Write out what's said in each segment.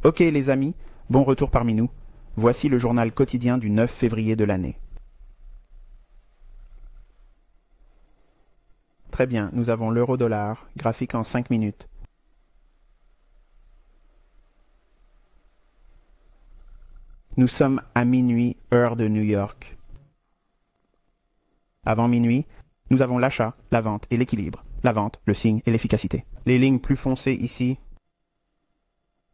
Ok les amis, bon retour parmi nous. Voici le journal quotidien du 9 février de l'année. Très bien, nous avons l'euro-dollar, graphique en 5 minutes. Nous sommes à minuit, heure de New York. Avant minuit, nous avons l'achat, la vente et l'équilibre. La vente, le signe et l'efficacité. Les lignes plus foncées ici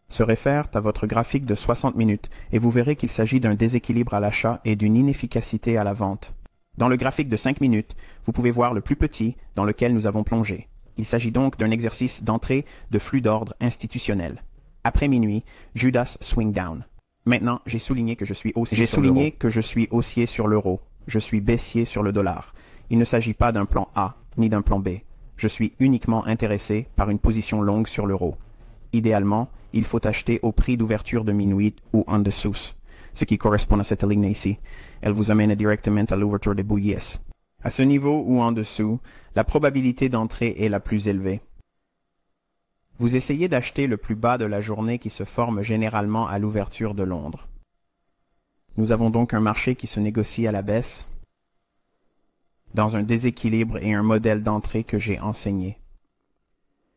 se réfèrent à votre graphique de 60 minutes et vous verrez qu'il s'agit d'un déséquilibre à l'achat et d'une inefficacité à la vente. Dans le graphique de 5 minutes, vous pouvez voir le plus petit dans lequel nous avons plongé. Il s'agit donc d'un exercice d'entrée de flux d'ordre institutionnel. Après minuit, Judas swing down. Maintenant, j'ai souligné que je suis haussier sur l'euro. Je suis baissier sur le dollar. Il ne s'agit pas d'un plan A ni d'un plan B. Je suis uniquement intéressé par une position longue sur l'euro. Idéalement, il faut acheter au prix d'ouverture de minuit ou en dessous, ce qui correspond à cette ligne ici. Elle vous amène directement à l'ouverture des bouillies. À ce niveau ou en dessous, la probabilité d'entrée est la plus élevée. Vous essayez d'acheter le plus bas de la journée qui se forme généralement à l'ouverture de Londres. Nous avons donc un marché qui se négocie à la baisse, dans un déséquilibre et un modèle d'entrée que j'ai enseigné.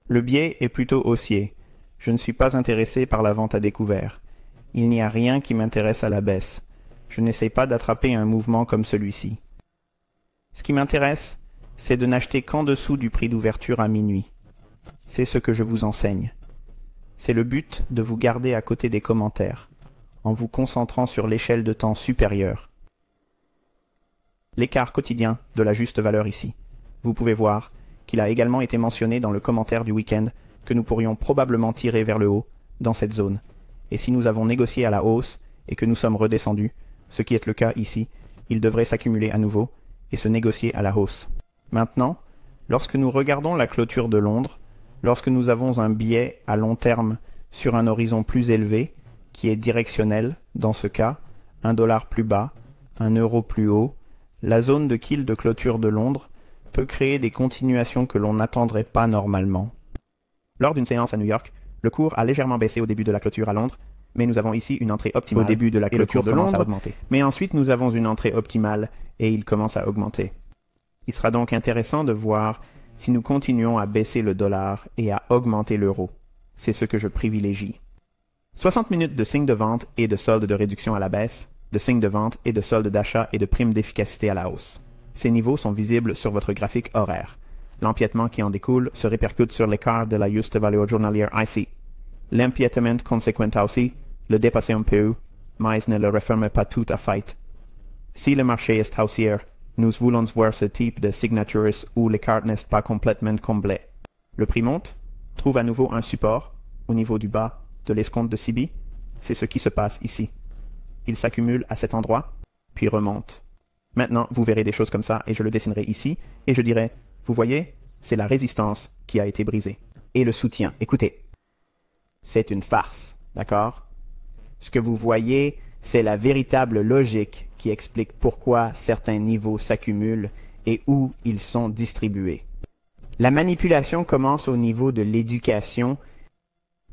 Le biais est plutôt haussier. Je ne suis pas intéressé par la vente à découvert. Il n'y a rien qui m'intéresse à la baisse. Je n'essaie pas d'attraper un mouvement comme celui-ci. Ce qui m'intéresse, c'est de n'acheter qu'en dessous du prix d'ouverture à minuit. C'est ce que je vous enseigne. C'est le but de vous garder à côté des commentaires, en vous concentrant sur l'échelle de temps supérieure. L'écart quotidien de la juste valeur ici. Vous pouvez voir qu'il a également été mentionné dans le commentaire du week-end que nous pourrions probablement tirer vers le haut dans cette zone. Et si nous avons négocié à la hausse et que nous sommes redescendus, ce qui est le cas ici, il devrait s'accumuler à nouveau et se négocier à la hausse. Maintenant, lorsque nous regardons la clôture de Londres, lorsque nous avons un biais à long terme sur un horizon plus élevé, qui est directionnel, dans ce cas, $1 plus bas, €1 plus haut, la zone de kill de clôture de Londres peut créer des continuations que l'on n'attendrait pas normalement. Lors d'une séance à New York, le cours a légèrement baissé au début de la clôture à Londres, mais nous avons ici une entrée optimale au début de la clôture de Londres, mais ensuite nous avons une entrée optimale et il commence à augmenter. Il sera donc intéressant de voir si nous continuons à baisser le dollar et à augmenter l'euro. C'est ce que je privilégie. 60 minutes de signes de vente et de soldes de réduction à la baisse, de signes de vente et de soldes d'achat et de primes d'efficacité à la hausse. Ces niveaux sont visibles sur votre graphique horaire. L'empiètement qui en découle se répercute sur l'écart de la juste valeur journalière ici. L'empiètement conséquent aussi le dépasse un peu, mais ne le referme pas tout à fait. Si le marché est haussier, nous voulons voir ce type de signatures où l'écart n'est pas complètement comblé. Le prix monte, trouve à nouveau un support au niveau du bas de l'escompte de CB. C'est ce qui se passe ici. Il s'accumule à cet endroit, puis remonte. Maintenant, vous verrez des choses comme ça et je le dessinerai ici et je dirai, vous voyez, c'est la résistance qui a été brisée. Et le soutien, écoutez, c'est une farce, d'accord? Ce que vous voyez, c'est la véritable logique qui explique pourquoi certains niveaux s'accumulent et où ils sont distribués. La manipulation commence au niveau de l'éducation,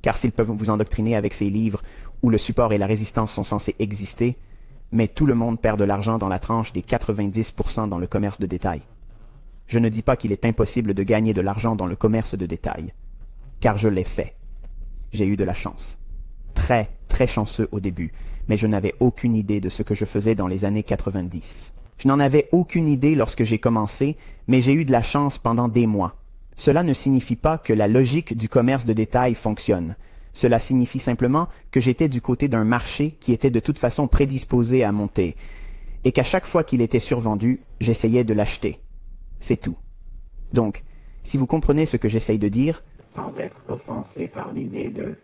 car s'ils peuvent vous endoctriner avec ces livres où le support et la résistance sont censés exister, mais tout le monde perd de l'argent dans la tranche des 90% dans le commerce de détail. Je ne dis pas qu'il est impossible de gagner de l'argent dans le commerce de détail, car je l'ai fait. J'ai eu de la chance. Très, très chanceux au début, mais je n'avais aucune idée de ce que je faisais dans les années 90. Je n'en avais aucune idée lorsque j'ai commencé, mais j'ai eu de la chance pendant des mois. Cela ne signifie pas que la logique du commerce de détail fonctionne. Cela signifie simplement que j'étais du côté d'un marché qui était de toute façon prédisposé à monter, et qu'à chaque fois qu'il était survendu, j'essayais de l'acheter. C'est tout. Donc, si vous comprenez ce que j'essaye de dire, sans être offensé par l'idée de...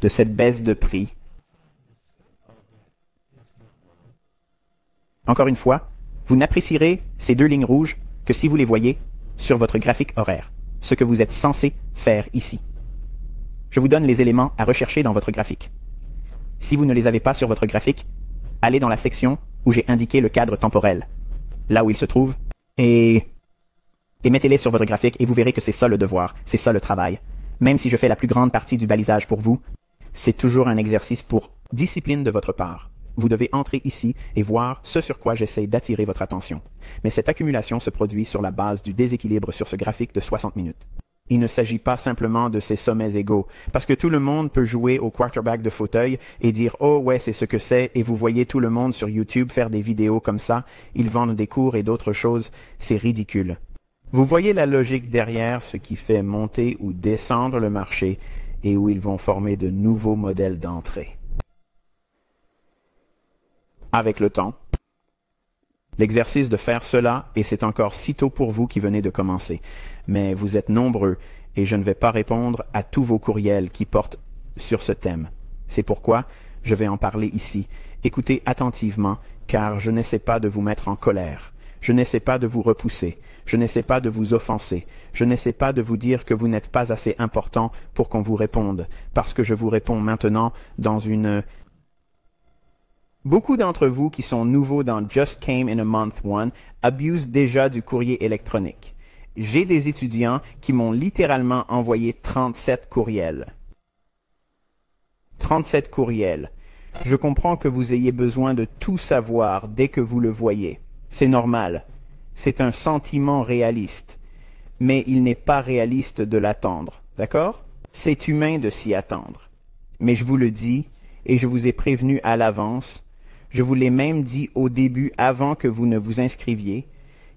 de cette baisse de prix. Encore une fois, vous n'apprécierez ces deux lignes rouges que si vous les voyez sur votre graphique horaire, ce que vous êtes censé faire ici. Je vous donne les éléments à rechercher dans votre graphique. Si vous ne les avez pas sur votre graphique, allez dans la section où j'ai indiqué le cadre temporel, là où il se trouve, et mettez-les sur votre graphique et vous verrez que c'est ça le devoir, c'est ça le travail. Même si je fais la plus grande partie du balisage pour vous, c'est toujours un exercice pour discipline de votre part. Vous devez entrer ici et voir ce sur quoi j'essaie d'attirer votre attention. Mais cette accumulation se produit sur la base du déséquilibre sur ce graphique de 60 minutes. Il ne s'agit pas simplement de ces sommets égaux, parce que tout le monde peut jouer au quarterback de fauteuil et dire « Oh ouais, c'est ce que c'est » et vous voyez tout le monde sur YouTube faire des vidéos comme ça, ils vendent des cours et d'autres choses, c'est ridicule. Vous voyez la logique derrière ce qui fait monter ou descendre le marché et où ils vont former de nouveaux modèles d'entrée. Avec le temps, l'exercice de faire cela, et c'est encore si tôt pour vous qui venez de commencer, mais vous êtes nombreux et je ne vais pas répondre à tous vos courriels qui portent sur ce thème. C'est pourquoi je vais en parler ici. Écoutez attentivement, car je n'essaie pas de vous mettre en colère. Je n'essaie pas de vous repousser. Je n'essaie pas de vous offenser. Je n'essaie pas de vous dire que vous n'êtes pas assez important pour qu'on vous réponde, parce que je vous réponds maintenant dans une... Beaucoup d'entre vous qui sont nouveaux dans Just Came in a Month One abusent déjà du courrier électronique. J'ai des étudiants qui m'ont littéralement envoyé 37 courriels. 37 courriels. Je comprends que vous ayez besoin de tout savoir dès que vous le voyez. C'est normal. C'est un sentiment réaliste. Mais il n'est pas réaliste de l'attendre. D'accord? C'est humain de s'y attendre. Mais je vous le dis, et je vous ai prévenu à l'avance, je vous l'ai même dit au début avant que vous ne vous inscriviez,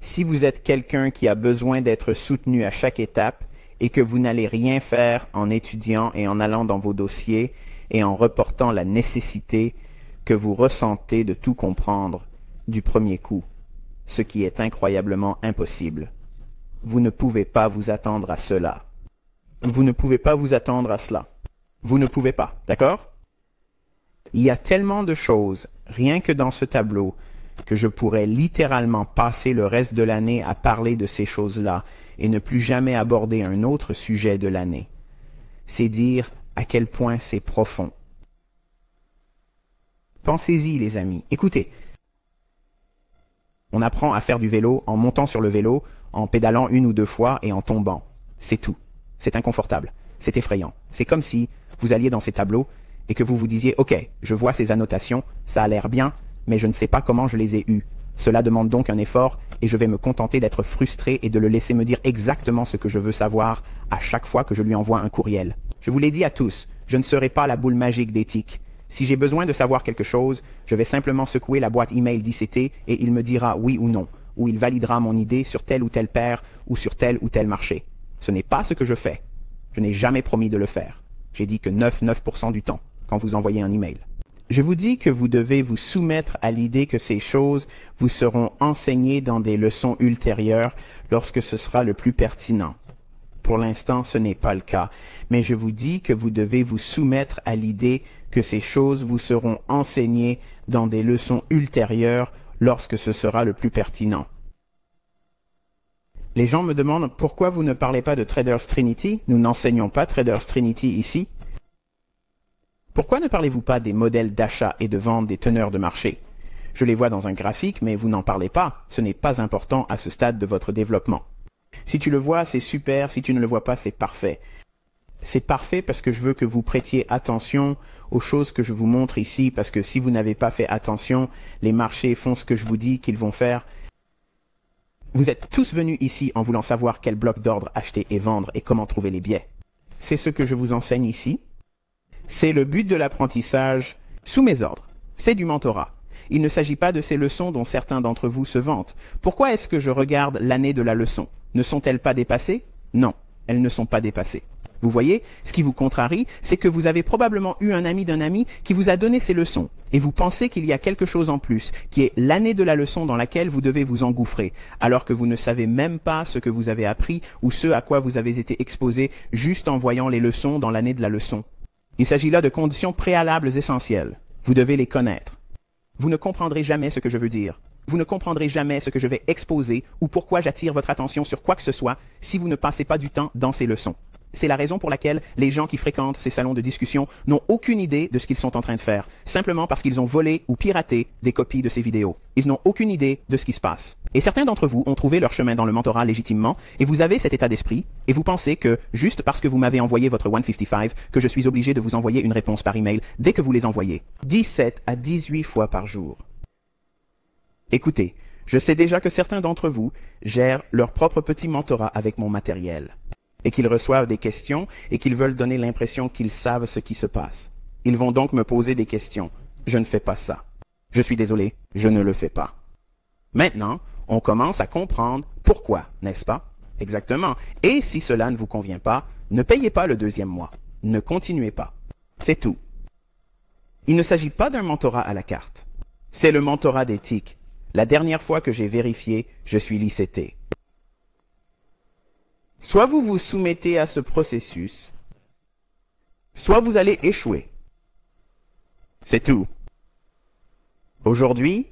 si vous êtes quelqu'un qui a besoin d'être soutenu à chaque étape et que vous n'allez rien faire en étudiant et en allant dans vos dossiers et en reportant la nécessité que vous ressentez de tout comprendre du premier coup, ce qui est incroyablement impossible. Vous ne pouvez pas vous attendre à cela. Vous ne pouvez pas vous attendre à cela. Vous ne pouvez pas, d'accord? Il y a tellement de choses, rien que dans ce tableau, que je pourrais littéralement passer le reste de l'année à parler de ces choses-là et ne plus jamais aborder un autre sujet de l'année. C'est dire à quel point c'est profond. Pensez-y, les amis. Écoutez, on apprend à faire du vélo en montant sur le vélo, en pédalant une ou deux fois et en tombant. C'est tout. C'est inconfortable. C'est effrayant. C'est comme si vous alliez dans ces tableaux et que vous vous disiez « Ok, je vois ces annotations, ça a l'air bien, mais je ne sais pas comment je les ai eues. Cela demande donc un effort et je vais me contenter d'être frustré et de le laisser me dire exactement ce que je veux savoir à chaque fois que je lui envoie un courriel. Je vous l'ai dit à tous, je ne serai pas la boule magique d'éthique. Si j'ai besoin de savoir quelque chose, je vais simplement secouer la boîte email d'ICT et il me dira oui ou non, ou il validera mon idée sur telle ou telle paire ou sur tel ou tel marché. Ce n'est pas ce que je fais. Je n'ai jamais promis de le faire. J'ai dit que 9% du temps, quand vous envoyez un email. Je vous dis que vous devez vous soumettre à l'idée que ces choses vous seront enseignées dans des leçons ultérieures lorsque ce sera le plus pertinent. Pour l'instant, ce n'est pas le cas, mais je vous dis que vous devez vous soumettre à l'idée que ces choses vous seront enseignées dans des leçons ultérieures lorsque ce sera le plus pertinent. Les gens me demandent pourquoi vous ne parlez pas de Traders Trinity. Nous n'enseignons pas Traders Trinity ici. Pourquoi ne parlez-vous pas des modèles d'achat et de vente des teneurs de marché? Je les vois dans un graphique, mais vous n'en parlez pas. Ce n'est pas important à ce stade de votre développement. Si tu le vois, c'est super. Si tu ne le vois pas, c'est parfait. C'est parfait parce que je veux que vous prêtiez attention aux choses que je vous montre ici, parce que si vous n'avez pas fait attention, les marchés font ce que je vous dis qu'ils vont faire. Vous êtes tous venus ici en voulant savoir quel bloc d'ordre acheter et vendre et comment trouver les biais. C'est ce que je vous enseigne ici. C'est le but de l'apprentissage sous mes ordres. C'est du mentorat. Il ne s'agit pas de ces leçons dont certains d'entre vous se vantent. Pourquoi est-ce que je regarde l'année de la leçon? Ne sont-elles pas dépassées? Non, elles ne sont pas dépassées. Vous voyez, ce qui vous contrarie, c'est que vous avez probablement eu un ami d'un ami qui vous a donné ces leçons, et vous pensez qu'il y a quelque chose en plus, qui est l'année de la leçon dans laquelle vous devez vous engouffrer, alors que vous ne savez même pas ce que vous avez appris ou ce à quoi vous avez été exposé juste en voyant les leçons dans l'année de la leçon. Il s'agit là de conditions préalables essentielles. Vous devez les connaître. Vous ne comprendrez jamais ce que je veux dire. Vous ne comprendrez jamais ce que je vais exposer ou pourquoi j'attire votre attention sur quoi que ce soit si vous ne passez pas du temps dans ces leçons. C'est la raison pour laquelle les gens qui fréquentent ces salons de discussion n'ont aucune idée de ce qu'ils sont en train de faire, simplement parce qu'ils ont volé ou piraté des copies de ces vidéos. Ils n'ont aucune idée de ce qui se passe. Et certains d'entre vous ont trouvé leur chemin dans le mentorat légitimement, et vous avez cet état d'esprit, et vous pensez que, juste parce que vous m'avez envoyé votre 155, que je suis obligé de vous envoyer une réponse par email dès que vous les envoyez. 17 à 18 fois par jour. Écoutez, je sais déjà que certains d'entre vous gèrent leur propre petit mentorat avec mon matériel, et qu'ils reçoivent des questions et qu'ils veulent donner l'impression qu'ils savent ce qui se passe. Ils vont donc me poser des questions. Je ne fais pas ça. Je suis désolé, je ne le fais pas. Maintenant, on commence à comprendre pourquoi, n'est-ce pas? Exactement. Et si cela ne vous convient pas, ne payez pas le deuxième mois. Ne continuez pas. C'est tout. Il ne s'agit pas d'un mentorat à la carte. C'est le mentorat d'éthique. La dernière fois que j'ai vérifié, je suis licété. Soit vous vous soumettez à ce processus, soit vous allez échouer. C'est tout. Aujourd'hui,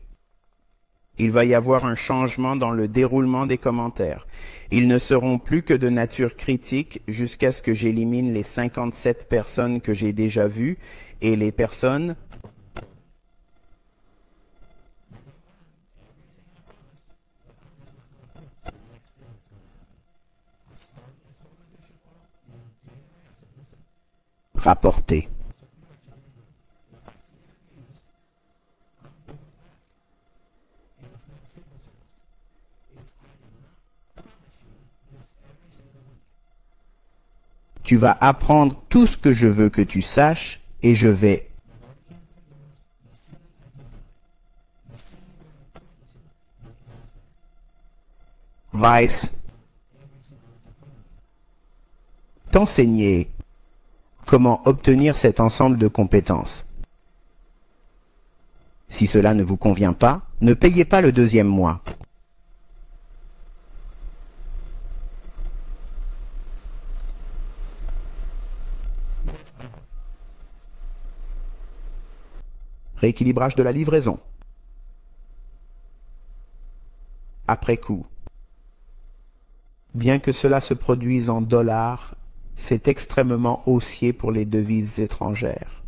il va y avoir un changement dans le déroulement des commentaires. Ils ne seront plus que de nature critique jusqu'à ce que j'élimine les 57 personnes que j'ai déjà vues et les personnes rapportées. Tu vas apprendre tout ce que je veux que tu saches et je vais t'enseigner comment obtenir cet ensemble de compétences. Si cela ne vous convient pas, ne payez pas le deuxième mois. Rééquilibrage de la livraison. Après coup. Bien que cela se produise en dollars, c'est extrêmement haussier pour les devises étrangères.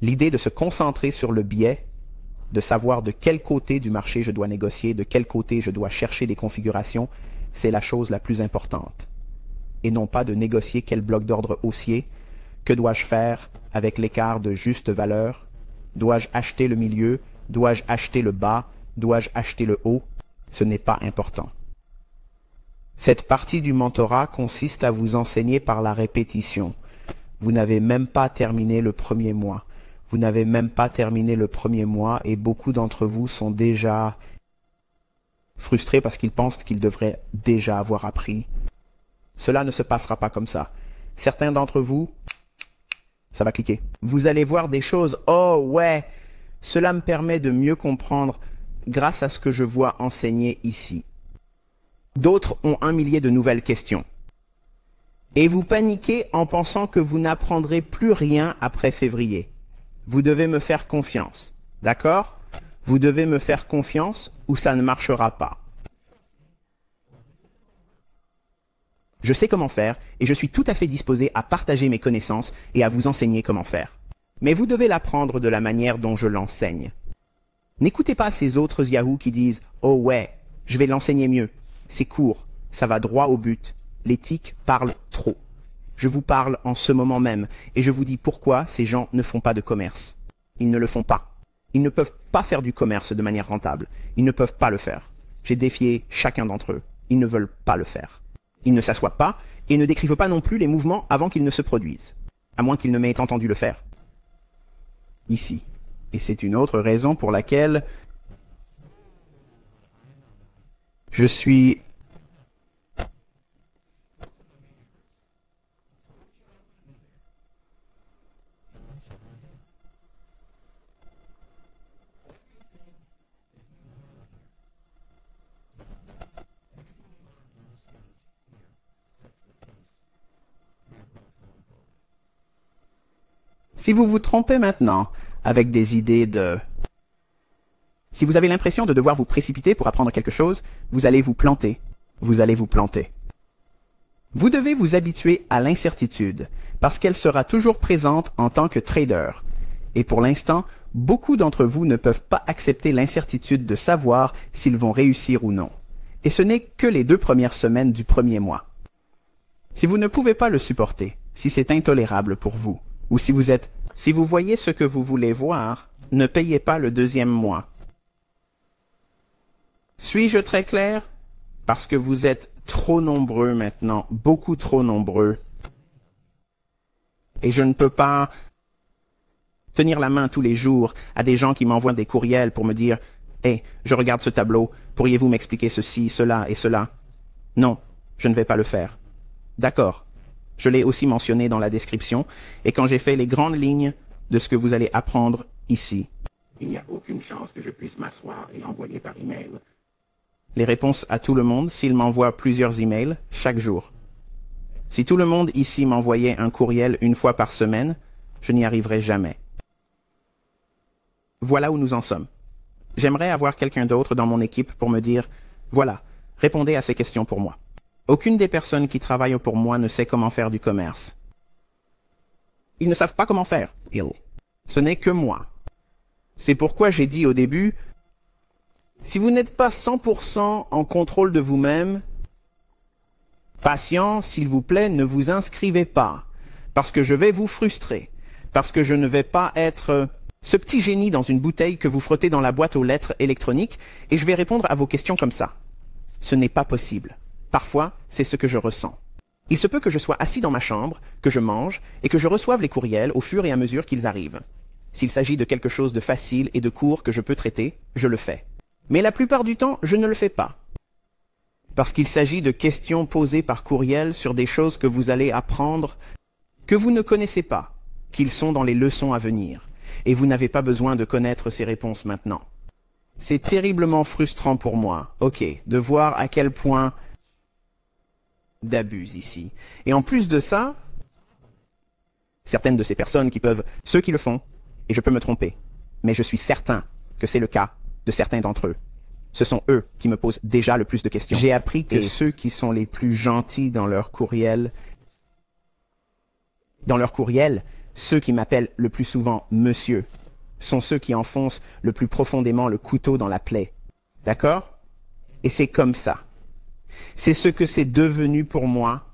L'idée de se concentrer sur le biais, de savoir de quel côté du marché je dois négocier, de quel côté je dois chercher des configurations, c'est la chose la plus importante. Et non pas de négocier quel bloc d'ordre haussier, que dois-je faire avec l'écart de juste valeur, dois-je acheter le milieu, dois-je acheter le bas, dois-je acheter le haut, ce n'est pas important. Cette partie du mentorat consiste à vous enseigner par la répétition. Vous n'avez même pas terminé le premier mois. Vous n'avez même pas terminé le premier mois et beaucoup d'entre vous sont déjà frustrés parce qu'ils pensent qu'ils devraient déjà avoir appris. Cela ne se passera pas comme ça. Certains d'entre vous, ça va cliquer. Vous allez voir des choses. Oh ouais, cela me permet de mieux comprendre grâce à ce que je vois enseigner ici. D'autres ont 1 millier de nouvelles questions. Et vous paniquez en pensant que vous n'apprendrez plus rien après février. Vous devez me faire confiance. D'accord? Vous devez me faire confiance ou ça ne marchera pas. Je sais comment faire et je suis tout à fait disposé à partager mes connaissances et à vous enseigner comment faire. Mais vous devez l'apprendre de la manière dont je l'enseigne. N'écoutez pas ces autres yahoos qui disent « Oh ouais, je vais l'enseigner mieux ». C'est court, ça va droit au but. L'éthique parle trop. Je vous parle en ce moment même et je vous dis pourquoi ces gens ne font pas de commerce. Ils ne le font pas. Ils ne peuvent pas faire du commerce de manière rentable. Ils ne peuvent pas le faire. J'ai défié chacun d'entre eux. Ils ne veulent pas le faire. Ils ne s'assoient pas et ne décrivent pas non plus les mouvements avant qu'ils ne se produisent. À moins qu'ils ne m'aient entendu le faire. Ici. Et c'est une autre raison pour laquelle je suis Si vous vous trompez maintenant avec des idées de... Si vous avez l'impression de devoir vous précipiter pour apprendre quelque chose, vous allez vous planter. Vous allez vous planter. Vous devez vous habituer à l'incertitude, parce qu'elle sera toujours présente en tant que trader. Et pour l'instant, beaucoup d'entre vous ne peuvent pas accepter l'incertitude de savoir s'ils vont réussir ou non. Et ce n'est que les 2 premières semaines du premier mois. Si vous ne pouvez pas le supporter, si c'est intolérable pour vous, ou si vous voyez ce que vous voulez voir, ne payez pas le 2e mois. Suis-je très clair? Parce que vous êtes trop nombreux maintenant, beaucoup trop nombreux. Et je ne peux pas tenir la main tous les jours à des gens qui m'envoient des courriels pour me dire « Hey, je regarde ce tableau, pourriez-vous m'expliquer ceci, cela et cela ?» Non, je ne vais pas le faire. D'accord. Je l'ai aussi mentionné dans la description, et quand j'ai fait les grandes lignes de ce que vous allez apprendre ici. Il n'y a aucune chance que je puisse m'asseoir et envoyer par email les réponses à tout le monde s'il m'envoie plusieurs emails chaque jour. Si tout le monde ici m'envoyait un courriel 1 fois par semaine, je n'y arriverais jamais. Voilà où nous en sommes. J'aimerais avoir quelqu'un d'autre dans mon équipe pour me dire « Voilà, répondez à ces questions pour moi. » Aucune des personnes qui travaillent pour moi ne sait comment faire du commerce. Ils ne savent pas comment faire. Ce n'est que moi. C'est pourquoi j'ai dit au début, si vous n'êtes pas 100% en contrôle de vous-même, patient, s'il vous plaît, ne vous inscrivez pas, parce que je vais vous frustrer, parce que je ne vais pas être ce petit génie dans une bouteille que vous frottez dans la boîte aux lettres électronique, et je vais répondre à vos questions comme ça. Ce n'est pas possible. Parfois, c'est ce que je ressens. Il se peut que je sois assis dans ma chambre, que je mange, et que je reçoive les courriels au fur et à mesure qu'ils arrivent. S'il s'agit de quelque chose de facile et de court que je peux traiter, je le fais. Mais la plupart du temps, je ne le fais pas. Parce qu'il s'agit de questions posées par courriel sur des choses que vous allez apprendre, que vous ne connaissez pas, qu'ils sont dans les leçons à venir, et vous n'avez pas besoin de connaître ces réponses maintenant. C'est terriblement frustrant pour moi, de voir à quel point d'abus ici. Et en plus de ça, certaines de ces personnes ceux qui le font, et je peux me tromper, mais je suis certain que c'est le cas de certains d'entre eux. Ce sont eux qui me posent déjà le plus de questions. J'ai appris que ceux qui sont les plus gentils dans leur courriel, ceux qui m'appellent le plus souvent monsieur, sont ceux qui enfoncent le plus profondément le couteau dans la plaie. D'accord? Et c'est comme ça. C'est ce que c'est devenu pour moi,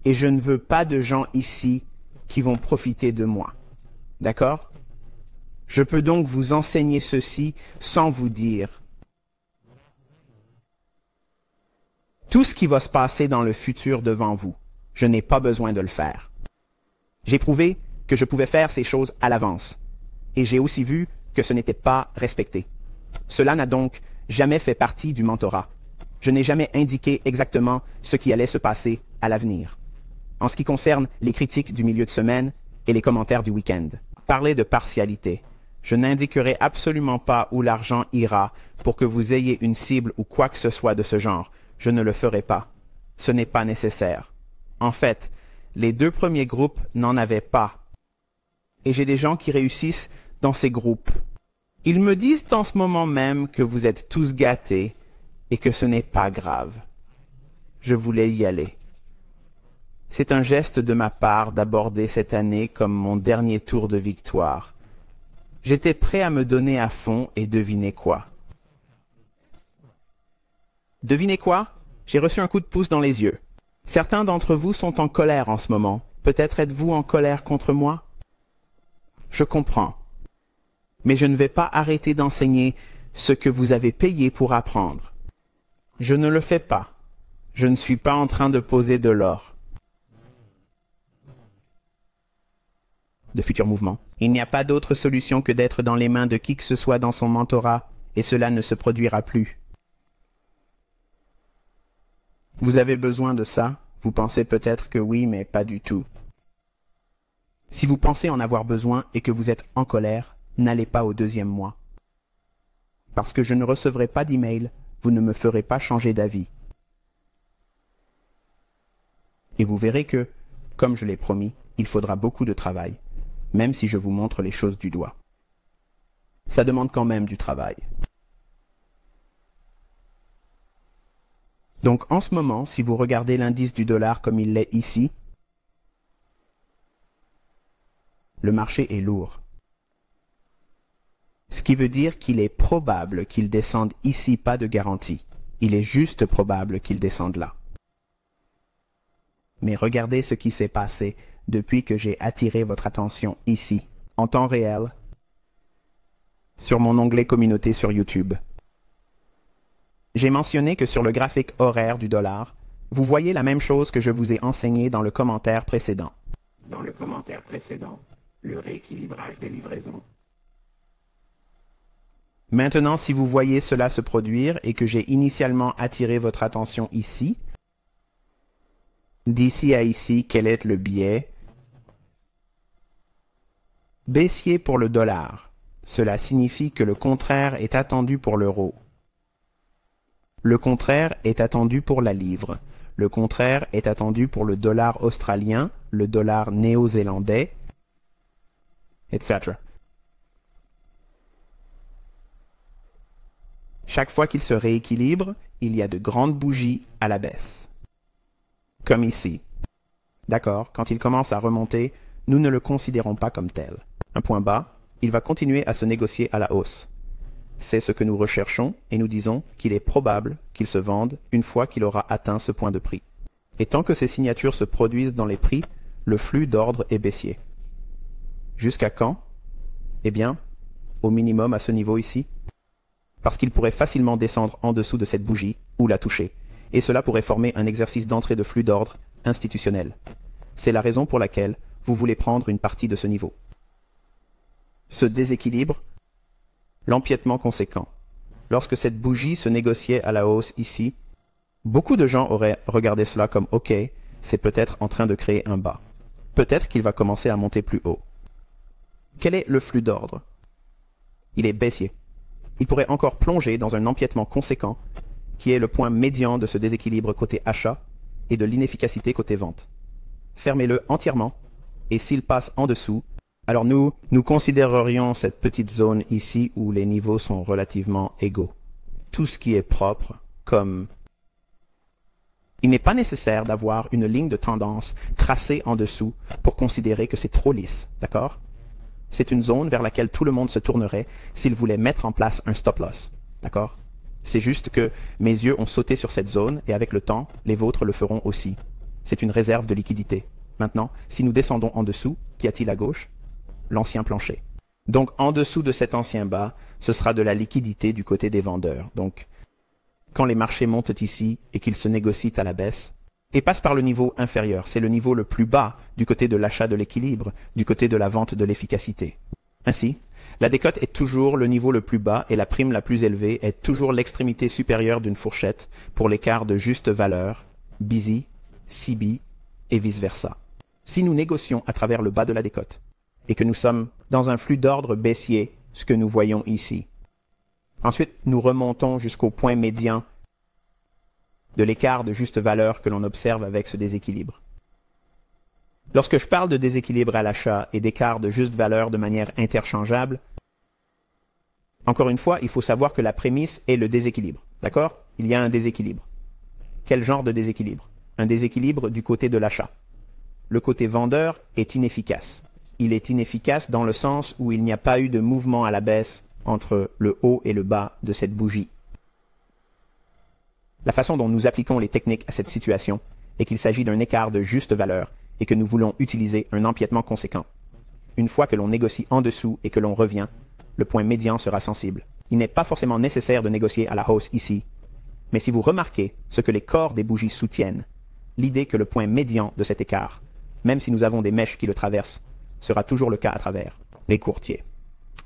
et je ne veux pas de gens ici qui vont profiter de moi. D'accord? Je peux donc vous enseigner ceci sans vous dire tout ce qui va se passer dans le futur devant vous. Je n'ai pas besoin de le faire. J'ai prouvé que je pouvais faire ces choses à l'avance. Et j'ai aussi vu que ce n'était pas respecté. Cela n'a donc jamais fait partie du mentorat. Je n'ai jamais indiqué exactement ce qui allait se passer à l'avenir. En ce qui concerne les critiques du milieu de semaine et les commentaires du week-end. Parler de partialité. Je n'indiquerai absolument pas où l'argent ira pour que vous ayez une cible ou quoi que ce soit de ce genre. Je ne le ferai pas. Ce n'est pas nécessaire. En fait, les 2 premiers groupes n'en avaient pas. Et j'ai des gens qui réussissent dans ces groupes. Ils me disent en ce moment même que vous êtes tous gâtés et que ce n'est pas grave. Je voulais y aller. C'est un geste de ma part d'aborder cette année comme mon dernier tour de victoire. J'étais prêt à me donner à fond et devinez quoi? Devinez quoi? J'ai reçu un coup de pouce dans les yeux. Certains d'entre vous sont en colère en ce moment. Peut-être êtes-vous en colère contre moi? Je comprends. Mais je ne vais pas arrêter d'enseigner ce que vous avez payé pour apprendre. Je ne le fais pas. Je ne suis pas en train de poser de l'or. De futurs mouvements. Il n'y a pas d'autre solution que d'être dans les mains de qui que ce soit dans son mentorat, et cela ne se produira plus. Vous avez besoin de ça? Vous pensez peut-être que oui, mais pas du tout. Si vous pensez en avoir besoin et que vous êtes en colère, n'allez pas au 2e mois. Parce que je ne recevrai pas d'email, vous ne me ferez pas changer d'avis. Et vous verrez que, comme je l'ai promis, il faudra beaucoup de travail. même si je vous montre les choses du doigt. Ça demande quand même du travail. Donc en ce moment, si vous regardez l'indice du dollar comme il l'est ici, le marché est lourd. Ce qui veut dire qu'il est probable qu'il descende ici, pas de garantie. Il est juste probable qu'il descende là. Mais regardez ce qui s'est passé depuis que j'ai attiré votre attention ici, en temps réel, sur mon onglet communauté sur YouTube. J'ai mentionné que sur le graphique horaire du dollar, vous voyez la même chose que je vous ai enseigné dans le commentaire précédent. Dans le commentaire précédent, le rééquilibrage des livraisons. Maintenant, si vous voyez cela se produire et que j'ai initialement attiré votre attention ici, d'ici à ici, quel est le biais? Baissier pour le dollar. Cela signifie que le contraire est attendu pour l'euro. Le contraire est attendu pour la livre. Le contraire est attendu pour le dollar australien, le dollar néo-zélandais, etc. Chaque fois qu'il se rééquilibre, il y a de grandes bougies à la baisse. Comme ici. D'accord, quand il commence à remonter, nous ne le considérons pas comme tel. Un point bas, il va continuer à se négocier à la hausse. C'est ce que nous recherchons et nous disons qu'il est probable qu'il se vende une fois qu'il aura atteint ce point de prix. Et tant que ces signatures se produisent dans les prix, le flux d'ordre est baissier. Jusqu'à quand? Eh bien, au minimum à ce niveau ici. Parce qu'il pourrait facilement descendre en dessous de cette bougie ou la toucher. Et cela pourrait former un exercice d'entrée de flux d'ordre institutionnel. C'est la raison pour laquelle vous voulez prendre une partie de ce niveau. Ce déséquilibre, l'empiètement conséquent. Lorsque cette bougie se négociait à la hausse ici, beaucoup de gens auraient regardé cela comme « OK, c'est peut-être en train de créer un bas. Peut-être qu'il va commencer à monter plus haut. » Quel est le flux d'ordre? Il est baissier. Il pourrait encore plonger dans un empiètement conséquent qui est le point médian de ce déséquilibre côté achat et de l'inefficacité côté vente. Fermez-le entièrement et s'il passe en dessous, alors nous considérerions cette petite zone ici où les niveaux sont relativement égaux. Tout ce qui est propre, comme... Il n'est pas nécessaire d'avoir une ligne de tendance tracée en dessous pour considérer que c'est trop lisse, d'accord? C'est une zone vers laquelle tout le monde se tournerait s'il voulait mettre en place un stop-loss, d'accord? C'est juste que mes yeux ont sauté sur cette zone et avec le temps, les vôtres le feront aussi. C'est une réserve de liquidité. Maintenant, si nous descendons en dessous, qu'y a-t-il à gauche? L'ancien plancher. Donc, en dessous de cet ancien bas, ce sera de la liquidité du côté des vendeurs. Donc, quand les marchés montent ici et qu'ils se négocient à la baisse, et passent par le niveau inférieur, c'est le niveau le plus bas du côté de l'achat de l'équilibre, du côté de la vente de l'efficacité. Ainsi, la décote est toujours le niveau le plus bas et la prime la plus élevée est toujours l'extrémité supérieure d'une fourchette pour l'écart de juste valeur, busy, CB et vice-versa. Si nous négocions à travers le bas de la décote, et que nous sommes dans un flux d'ordre baissier, ce que nous voyons ici. Ensuite, nous remontons jusqu'au point médian de l'écart de juste valeur que l'on observe avec ce déséquilibre. Lorsque je parle de déséquilibre à l'achat et d'écart de juste valeur de manière interchangeable, encore une fois, il faut savoir que la prémisse est le déséquilibre. D'accord? Il y a un déséquilibre. Quel genre de déséquilibre? Un déséquilibre du côté de l'achat. Le côté vendeur est inefficace. Il est inefficace dans le sens où il n'y a pas eu de mouvement à la baisse entre le haut et le bas de cette bougie. La façon dont nous appliquons les techniques à cette situation est qu'il s'agit d'un écart de juste valeur et que nous voulons utiliser un empiètement conséquent. Une fois que l'on négocie en dessous et que l'on revient, le point médian sera sensible. Il n'est pas forcément nécessaire de négocier à la hausse ici, mais si vous remarquez ce que les corps des bougies soutiennent, l'idée que le point médian de cet écart, même si nous avons des mèches qui le traversent, sera toujours le cas à travers les courtiers.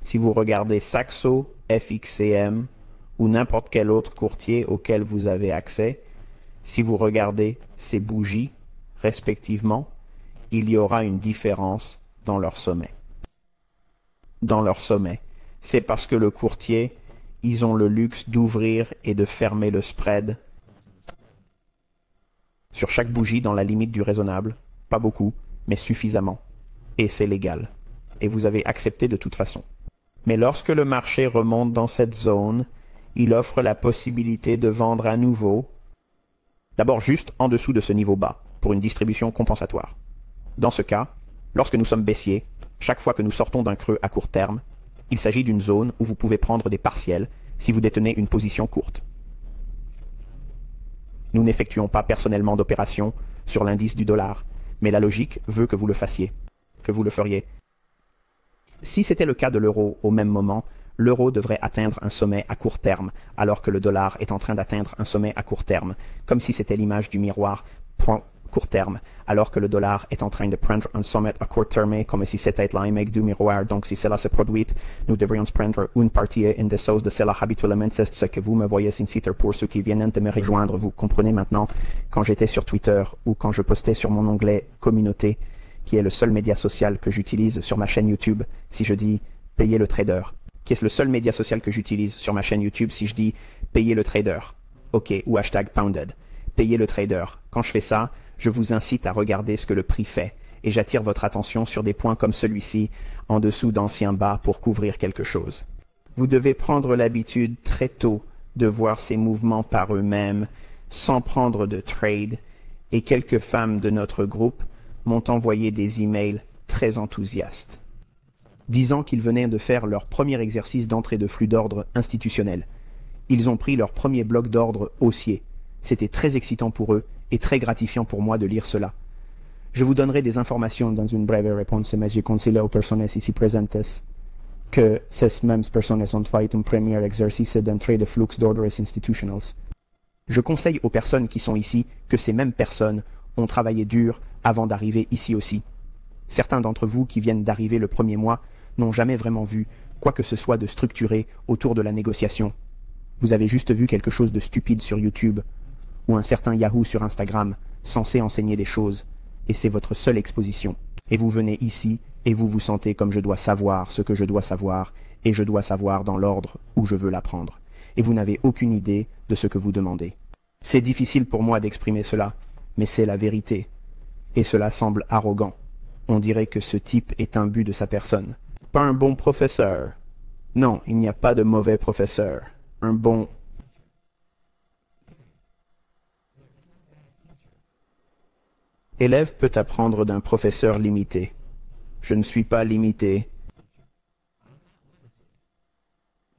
Si vous regardez Saxo, FXCM ou n'importe quel autre courtier auquel vous avez accès, si vous regardez ces bougies, respectivement, il y aura une différence dans leur sommet. Dans leur sommet. C'est parce que le courtier, ils ont le luxe d'ouvrir et de fermer le spread sur chaque bougie dans la limite du raisonnable. Pas beaucoup, mais suffisamment. Et c'est légal. et vous avez accepté de toute façon. Mais lorsque le marché remonte dans cette zone, il offre la possibilité de vendre à nouveau, d'abord juste en dessous de ce niveau bas, pour une distribution compensatoire. Dans ce cas, lorsque nous sommes baissiers, chaque fois que nous sortons d'un creux à court terme, il s'agit d'une zone où vous pouvez prendre des partiels si vous détenez une position courte. Nous n'effectuons pas personnellement d'opérations sur l'indice du dollar, mais la logique veut que vous le fassiez, que vous le feriez. Si c'était le cas de l'euro au même moment, l'euro devrait atteindre un sommet à court terme, alors que le dollar est en train d'atteindre un sommet à court terme, comme si c'était l'image du miroir court terme, alors que le dollar est en train de prendre un sommet à court terme, comme si c'était l'image du miroir. Donc si cela se produit, nous devrions prendre une partie en dessous de cela habituellement. C'est ce que vous me voyez ici pour ceux qui viennent de me rejoindre. Vous comprenez maintenant, quand j'étais sur Twitter ou quand je postais sur mon onglet communauté, qui est le seul média social que j'utilise sur ma chaîne YouTube, si je dis payer le trader, qui est le seul média social que j'utilise sur ma chaîne YouTube si je dis payer le trader, ok, ou hashtag pounded, payer le trader. Quand je fais ça, je vous incite à regarder ce que le prix fait, et j'attire votre attention sur des points comme celui-ci, en dessous d'anciens bas pour couvrir quelque chose. Vous devez prendre l'habitude très tôt de voir ces mouvements par eux-mêmes, sans prendre de trade, et quelques femmes de notre groupe m'ont envoyé des emails très enthousiastes, disant qu'ils venaient de faire leur premier exercice d'entrée de flux d'ordre institutionnel. Ils ont pris leur premier bloc d'ordre haussier. C'était très excitant pour eux et très gratifiant pour moi de lire cela. Je vous donnerai des informations dans une brève réponse, mais je conseille aux personnes ici présentes que ces mêmes personnes ont fait un premier exercice d'entrée de flux d'ordre institutionnels. Je conseille aux personnes qui sont ici que ces mêmes personnes ont travaillé dur avant d'arriver ici aussi. Certains d'entre vous qui viennent d'arriver le premier mois n'ont jamais vraiment vu quoi que ce soit de structuré autour de la négociation. Vous avez juste vu quelque chose de stupide sur YouTube, ou un certain Yahoo sur Instagram, censé enseigner des choses, et c'est votre seule exposition. Et vous venez ici, et vous vous sentez comme je dois savoir ce que je dois savoir, et je dois savoir dans l'ordre où je veux l'apprendre. Et vous n'avez aucune idée de ce que vous demandez. C'est difficile pour moi d'exprimer cela, mais c'est la vérité. Et cela semble arrogant. On dirait que ce type est imbu de sa personne. Pas un bon professeur. Non, il n'y a pas de mauvais professeur. Un bon... Élève peut apprendre d'un professeur limité. Je ne suis pas limité.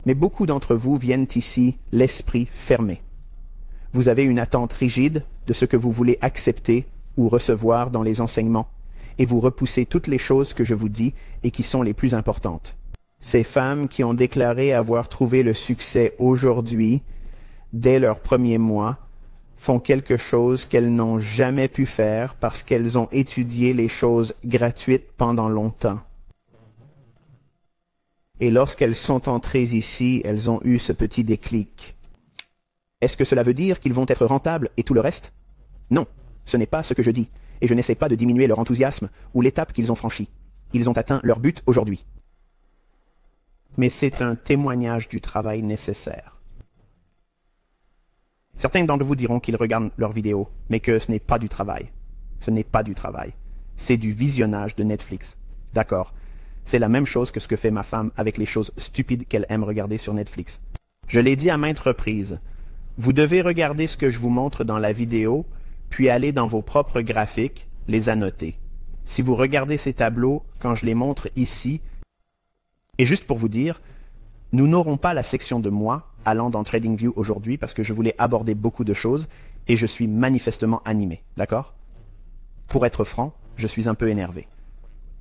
Mais beaucoup d'entre vous viennent ici l'esprit fermé. Vous avez une attente rigide de ce que vous voulez accepter ou recevoir dans les enseignements, et vous repoussez toutes les choses que je vous dis et qui sont les plus importantes. Ces femmes qui ont déclaré avoir trouvé le succès aujourd'hui, dès leur premier mois, font quelque chose qu'elles n'ont jamais pu faire parce qu'elles ont étudié les choses gratuites pendant longtemps. Et lorsqu'elles sont entrées ici, elles ont eu ce petit déclic. Est-ce que cela veut dire qu'ils vont être rentables et tout le reste? Non, ce n'est pas ce que je dis, et je n'essaie pas de diminuer leur enthousiasme ou l'étape qu'ils ont franchie. Ils ont atteint leur but aujourd'hui. Mais c'est un témoignage du travail nécessaire. Certains d'entre vous diront qu'ils regardent leurs vidéos, mais que ce n'est pas du travail. Ce n'est pas du travail. C'est du visionnage de Netflix. D'accord. C'est la même chose que ce que fait ma femme avec les choses stupides qu'elle aime regarder sur Netflix. Je l'ai dit à maintes reprises. Vous devez regarder ce que je vous montre dans la vidéo, puis aller dans vos propres graphiques, les annoter. Si vous regardez ces tableaux, quand je les montre ici, et juste pour vous dire, nous n'aurons pas la section de moi allant dans TradingView aujourd'hui parce que je voulais aborder beaucoup de choses et je suis manifestement animé, d'accord? Pour être franc, je suis un peu énervé.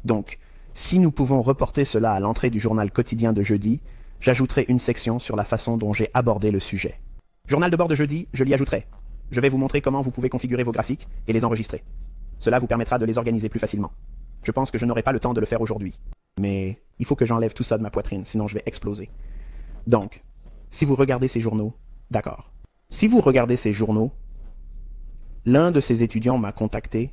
Donc, si nous pouvons reporter cela à l'entrée du journal quotidien de jeudi, j'ajouterai une section sur la façon dont j'ai abordé le sujet. Journal de bord de jeudi, je l'y ajouterai. Je vais vous montrer comment vous pouvez configurer vos graphiques et les enregistrer. Cela vous permettra de les organiser plus facilement. Je pense que je n'aurai pas le temps de le faire aujourd'hui. Mais il faut que j'enlève tout ça de ma poitrine, sinon je vais exploser. Donc, si vous regardez ces journaux, d'accord. Si vous regardez ces journaux, l'un de ces étudiants m'a contacté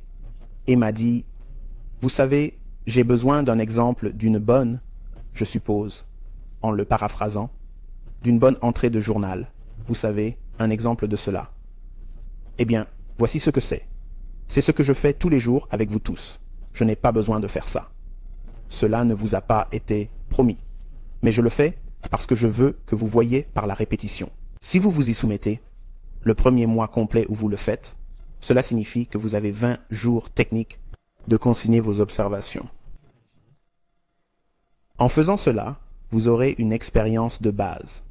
et m'a dit « Vous savez, j'ai besoin d'un exemple d'une bonne, je suppose, en le paraphrasant, d'une bonne entrée de journal. Vous savez, un exemple de cela. Eh bien, voici ce que c'est. C'est ce que je fais tous les jours avec vous tous. Je n'ai pas besoin de faire ça. Cela ne vous a pas été promis. Mais je le fais parce que je veux que vous voyiez par la répétition. Si vous vous y soumettez, le premier mois complet où vous le faites, cela signifie que vous avez 20 jours techniques de consigner vos observations. En faisant cela, vous aurez une expérience de base.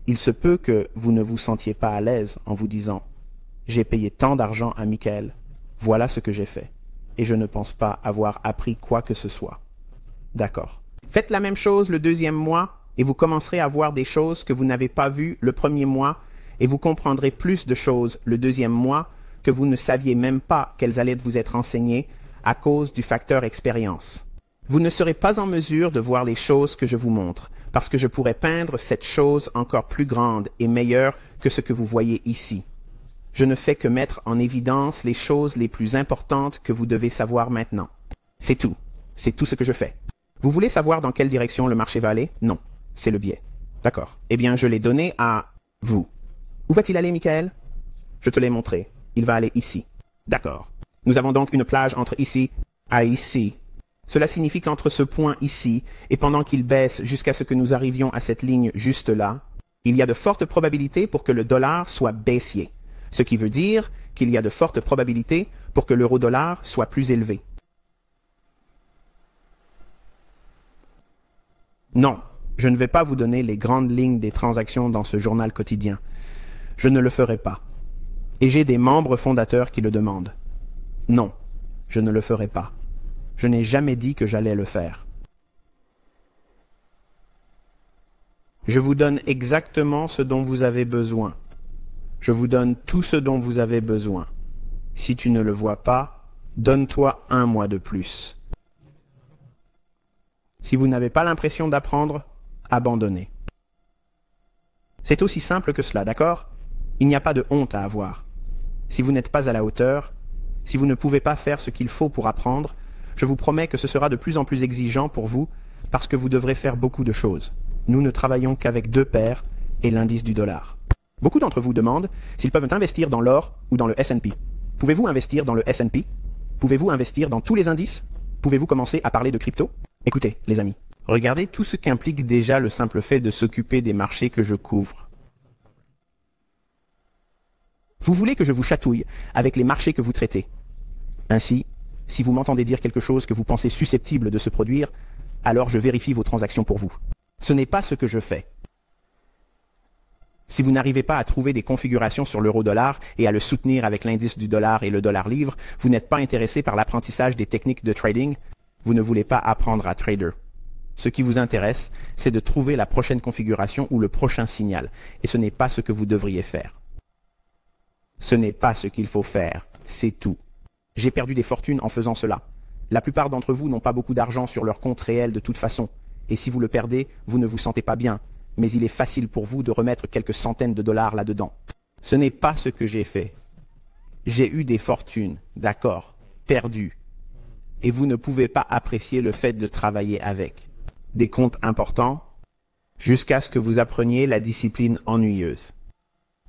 Il se peut que vous ne vous sentiez pas à l'aise en vous disant « J'ai payé tant d'argent à Michael, voilà ce que j'ai fait, et je ne pense pas avoir appris quoi que ce soit. » D'accord. Faites la même chose le deuxième mois et vous commencerez à voir des choses que vous n'avez pas vues le premier mois et vous comprendrez plus de choses le deuxième mois que vous ne saviez même pas qu'elles allaient vous être enseignées à cause du facteur expérience. Vous ne serez pas en mesure de voir les choses que je vous montre, parce que je pourrais peindre cette chose encore plus grande et meilleure que ce que vous voyez ici. Je ne fais que mettre en évidence les choses les plus importantes que vous devez savoir maintenant. C'est tout. C'est tout ce que je fais. Vous voulez savoir dans quelle direction le marché va aller? Non. C'est le biais. D'accord. Eh bien, je l'ai donné à vous. Où va-t-il aller, Michael? Je te l'ai montré. Il va aller ici. D'accord. Nous avons donc une plage entre ici à ici. Cela signifie qu'entre ce point ici et pendant qu'il baisse jusqu'à ce que nous arrivions à cette ligne juste là, il y a de fortes probabilités pour que le dollar soit baissier. Ce qui veut dire qu'il y a de fortes probabilités pour que l'euro-dollar soit plus élevé. Non, je ne vais pas vous donner les grandes lignes des transactions dans ce journal quotidien. Je ne le ferai pas. Et j'ai des membres fondateurs qui le demandent. Non, je ne le ferai pas. Je n'ai jamais dit que j'allais le faire. Je vous donne exactement ce dont vous avez besoin. Je vous donne tout ce dont vous avez besoin. Si tu ne le vois pas, donne-toi 1 mois de plus. Si vous n'avez pas l'impression d'apprendre, abandonnez. C'est aussi simple que cela, d'accord? Il n'y a pas de honte à avoir. Si vous n'êtes pas à la hauteur, si vous ne pouvez pas faire ce qu'il faut pour apprendre, je vous promets que ce sera de plus en plus exigeant pour vous parce que vous devrez faire beaucoup de choses. Nous ne travaillons qu'avec 2 paires et l'indice du dollar. Beaucoup d'entre vous demandent s'ils peuvent investir dans l'or ou dans le S&P. Pouvez-vous investir dans le S&P? Pouvez-vous investir dans tous les indices? Pouvez-vous commencer à parler de crypto? Écoutez, les amis, regardez tout ce qu'implique déjà le simple fait de s'occuper des marchés que je couvre. Vous voulez que je vous chatouille avec les marchés que vous traitez. Ainsi, si vous m'entendez dire quelque chose que vous pensez susceptible de se produire, alors je vérifie vos transactions pour vous. Ce n'est pas ce que je fais. Si vous n'arrivez pas à trouver des configurations sur l'euro-dollar et à le soutenir avec l'indice du dollar et le dollar-livre, vous n'êtes pas intéressé par l'apprentissage des techniques de trading, vous ne voulez pas apprendre à trader. Ce qui vous intéresse, c'est de trouver la prochaine configuration ou le prochain signal, et ce n'est pas ce que vous devriez faire. Ce n'est pas ce qu'il faut faire, c'est tout. J'ai perdu des fortunes en faisant cela. La plupart d'entre vous n'ont pas beaucoup d'argent sur leur compte réel de toute façon, et si vous le perdez, vous ne vous sentez pas bien, mais il est facile pour vous de remettre quelques centaines de dollars là-dedans. Ce n'est pas ce que j'ai fait. J'ai eu des fortunes, d'accord, perdues, et vous ne pouvez pas apprécier le fait de travailler avec. Des comptes importants, jusqu'à ce que vous appreniez la discipline ennuyeuse.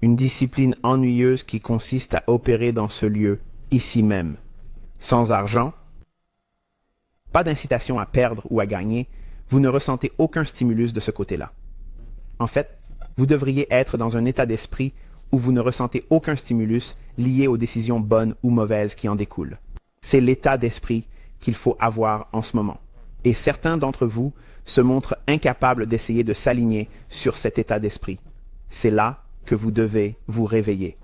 Une discipline ennuyeuse qui consiste à opérer dans ce lieu, ici même, sans argent, pas d'incitation à perdre ou à gagner, vous ne ressentez aucun stimulus de ce côté-là. En fait, vous devriez être dans un état d'esprit où vous ne ressentez aucun stimulus lié aux décisions bonnes ou mauvaises qui en découlent. C'est l'état d'esprit qu'il faut avoir en ce moment. Et certains d'entre vous se montrent incapables d'essayer de s'aligner sur cet état d'esprit. C'est là que vous devez vous réveiller.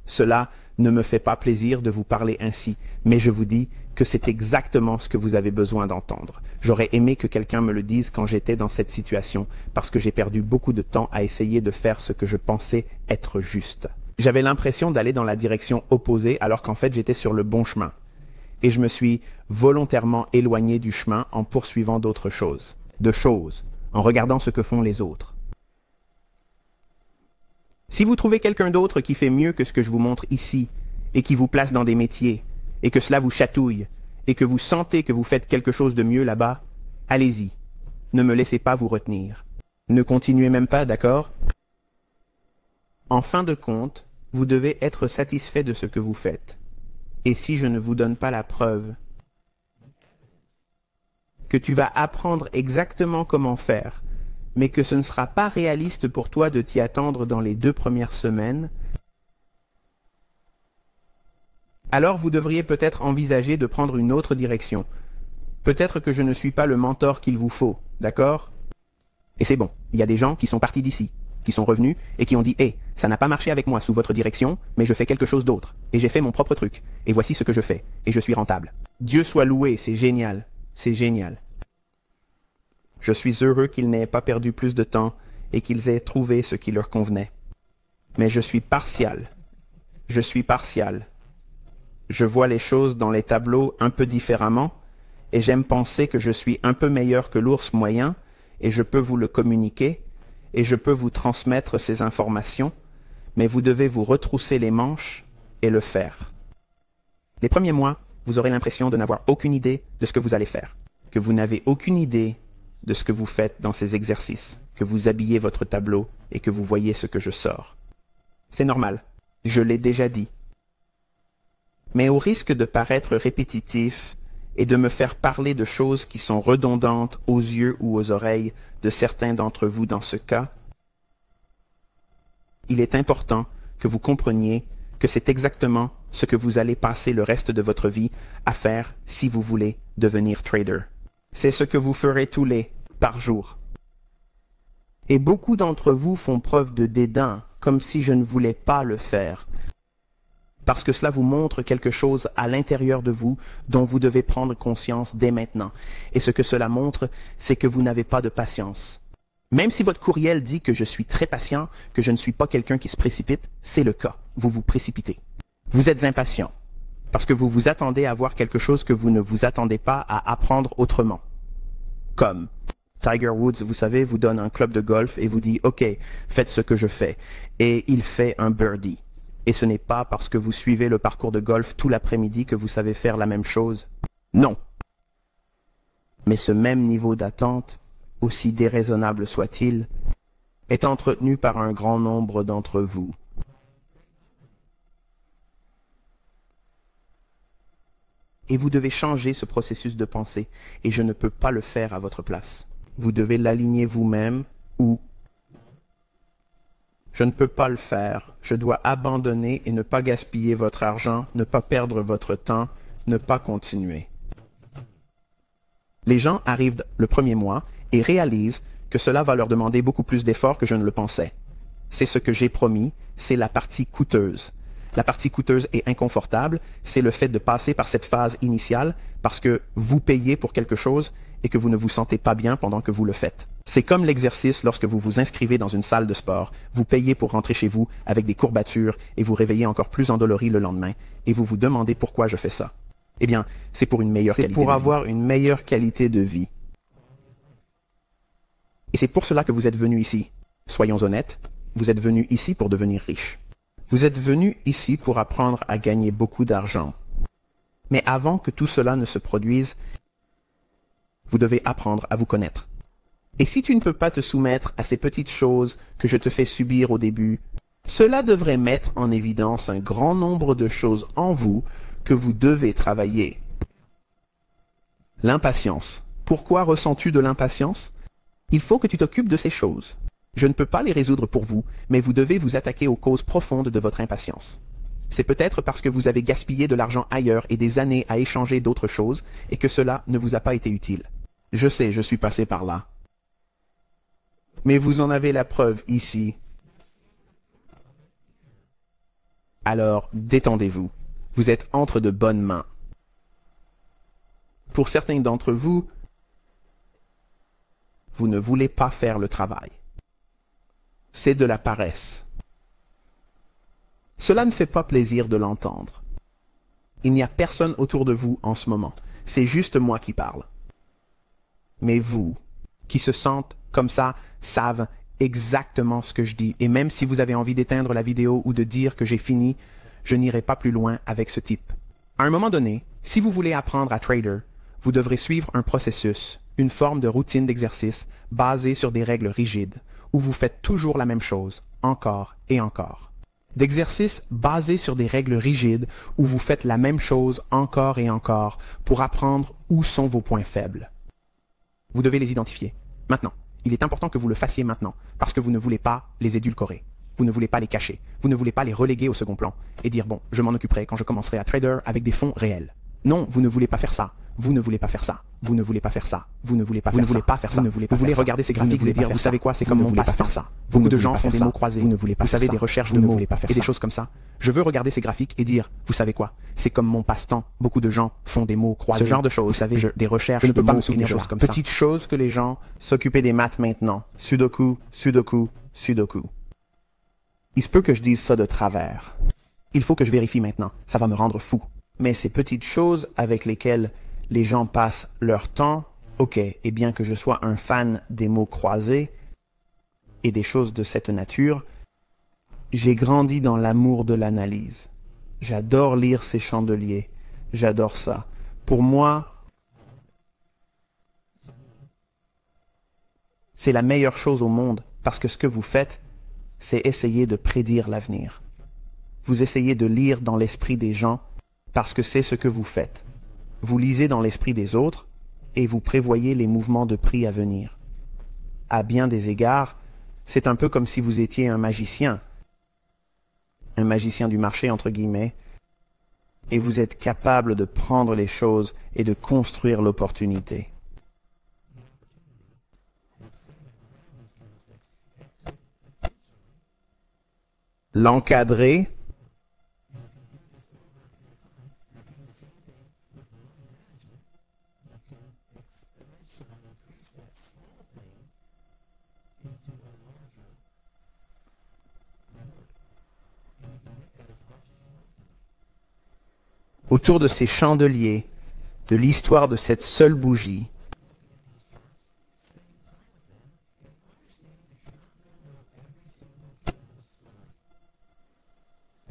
Cela ne me fait pas plaisir de vous parler ainsi, mais je vous dis que c'est exactement ce que vous avez besoin d'entendre. J'aurais aimé que quelqu'un me le dise quand j'étais dans cette situation, parce que j'ai perdu beaucoup de temps à essayer de faire ce que je pensais être juste. J'avais l'impression d'aller dans la direction opposée alors qu'en fait j'étais sur le bon chemin. Et je me suis volontairement éloigné du chemin en poursuivant d'autres choses, en regardant ce que font les autres. Si vous trouvez quelqu'un d'autre qui fait mieux que ce que je vous montre ici, et qui vous place dans des métiers, et que cela vous chatouille, et que vous sentez que vous faites quelque chose de mieux là-bas, allez-y. Ne me laissez pas vous retenir. Ne continuez même pas, d'accord? En fin de compte, vous devez être satisfait de ce que vous faites. Et si je ne vous donne pas la preuve que tu vas apprendre exactement comment faire, mais que ce ne sera pas réaliste pour toi de t'y attendre dans les 2 premières semaines, alors vous devriez peut-être envisager de prendre une autre direction. Peut-être que je ne suis pas le mentor qu'il vous faut, d'accord? Et c'est bon, il y a des gens qui sont partis d'ici, qui sont revenus et qui ont dit « Hey, ça n'a pas marché avec moi sous votre direction, mais je fais quelque chose d'autre. Et j'ai fait mon propre truc. Et voici ce que je fais. Et je suis rentable. » Dieu soit loué, c'est génial. C'est génial. Je suis heureux qu'ils n'aient pas perdu plus de temps et qu'ils aient trouvé ce qui leur convenait. Mais je suis partial. Je suis partial. Je vois les choses dans les tableaux un peu différemment et j'aime penser que je suis un peu meilleur que l'ours moyen et je peux vous le communiquer et je peux vous transmettre ces informations, mais vous devez vous retrousser les manches et le faire. Les premiers mois, vous aurez l'impression de n'avoir aucune idée de ce que vous allez faire, que vous n'avez aucune idée de ce que vous faites dans ces exercices, que vous habillez votre tableau et que vous voyez ce que je sors. C'est normal, je l'ai déjà dit. Mais au risque de paraître répétitif et de me faire parler de choses qui sont redondantes aux yeux ou aux oreilles de certains d'entre vous dans ce cas, il est important que vous compreniez que c'est exactement ce que vous allez passer le reste de votre vie à faire si vous voulez devenir trader. C'est ce que vous ferez tous les par jour. Et beaucoup d'entre vous font preuve de dédain, comme si je ne voulais pas le faire, parce que cela vous montre quelque chose à l'intérieur de vous dont vous devez prendre conscience dès maintenant. Et ce que cela montre, c'est que vous n'avez pas de patience. Même si votre courriel dit que je suis très patient, que je ne suis pas quelqu'un qui se précipite, c'est le cas. Vous vous précipitez. Vous êtes impatient, parce que vous vous attendez à voir quelque chose que vous ne vous attendez pas à apprendre autrement. Comme Tiger Woods, vous savez, vous donne un club de golf et vous dit « Ok, faites ce que je fais ». Et il fait un birdie. Et ce n'est pas parce que vous suivez le parcours de golf tout l'après-midi que vous savez faire la même chose. Non. Mais ce même niveau d'attente, aussi déraisonnable soit-il, est entretenu par un grand nombre d'entre vous. Et vous devez changer ce processus de pensée, et je ne peux pas le faire à votre place. Vous devez l'aligner vous-même, ou je ne peux pas le faire, je dois abandonner et ne pas gaspiller votre argent, ne pas perdre votre temps, ne pas continuer. Les gens arrivent le premier mois et réalisent que cela va leur demander beaucoup plus d'efforts que je ne le pensais. C'est ce que j'ai promis, c'est la partie coûteuse. La partie coûteuse et inconfortable, c'est le fait de passer par cette phase initiale parce que vous payez pour quelque chose et que vous ne vous sentez pas bien pendant que vous le faites. C'est comme l'exercice lorsque vous vous inscrivez dans une salle de sport, vous payez pour rentrer chez vous avec des courbatures et vous réveillez encore plus endolori le lendemain et vous vous demandez pourquoi je fais ça. Eh bien, c'est pour une meilleure qualité de vie. C'est pour avoir une meilleure qualité de vie. Et c'est pour cela que vous êtes venu ici. Soyons honnêtes, vous êtes venu ici pour devenir riche. Vous êtes venu ici pour apprendre à gagner beaucoup d'argent. Mais avant que tout cela ne se produise, vous devez apprendre à vous connaître. Et si tu ne peux pas te soumettre à ces petites choses que je te fais subir au début, cela devrait mettre en évidence un grand nombre de choses en vous que vous devez travailler. L'impatience. Pourquoi ressens-tu de l'impatience? Il faut que tu t'occupes de ces choses. Je ne peux pas les résoudre pour vous, mais vous devez vous attaquer aux causes profondes de votre impatience. C'est peut-être parce que vous avez gaspillé de l'argent ailleurs et des années à échanger d'autres choses et que cela ne vous a pas été utile. Je sais, je suis passé par là. Mais vous en avez la preuve ici. Alors, détendez-vous. Vous êtes entre de bonnes mains. Pour certains d'entre vous, vous ne voulez pas faire le travail. C'est de la paresse. Cela ne fait pas plaisir de l'entendre. Il n'y a personne autour de vous en ce moment. C'est juste moi qui parle. Mais vous, qui se sentent comme ça, savent exactement ce que je dis. Et même si vous avez envie d'éteindre la vidéo ou de dire que j'ai fini, je n'irai pas plus loin avec ce type. À un moment donné, si vous voulez apprendre à trader, vous devrez suivre un processus, une forme de routine d'exercice basée sur des règles rigides, où vous faites toujours la même chose, encore et encore. D'exercices basés sur des règles rigides, où vous faites la même chose encore et encore pour apprendre où sont vos points faibles. Vous devez les identifier. Maintenant. Il est important que vous le fassiez maintenant, parce que vous ne voulez pas les édulcorer. Vous ne voulez pas les cacher. Vous ne voulez pas les reléguer au second plan et dire, bon, je m'en occuperai quand je commencerai à trader avec des fonds réels. Non, vous ne voulez pas faire ça. Vous ne voulez pas faire ça. Vous ne voulez pas faire ça. Vous ne voulez pas faire ça. Vous ne voulez pas faire ça. Vous voulez regarder ces graphiques et dire, vous savez quoi, c'est comme mon passe-temps. Beaucoup de gens font des mots croisés. Vous ne voulez pas. Vous savez, des recherches de mots et des choses comme ça. Je veux regarder ces graphiques et dire, vous savez quoi, c'est comme mon passe-temps. Beaucoup de gens font des mots croisés. Ce genre de choses. Vous savez, des recherches. Je ne peux pas me souvenir de choses comme ça. Petite chose que les gens s'occuper des maths maintenant. Sudoku, sudoku, sudoku. Il se peut que je dise ça de travers. Il faut que je vérifie maintenant. Ça va me rendre fou. Mais ces petites choses avec lesquelles les gens passent leur temps, ok, et bien que je sois un fan des mots croisés et des choses de cette nature, j'ai grandi dans l'amour de l'analyse. J'adore lire ces chandeliers. J'adore ça. Pour moi, c'est la meilleure chose au monde parce que ce que vous faites, c'est essayer de prédire l'avenir. Vous essayez de lire dans l'esprit des gens parce que c'est ce que vous faites. Vous lisez dans l'esprit des autres et vous prévoyez les mouvements de prix à venir. À bien des égards, c'est un peu comme si vous étiez un magicien du marché entre guillemets, et vous êtes capable de prendre les choses et de construire l'opportunité. L'encadrer, autour de ces chandeliers, de l'histoire de cette seule bougie.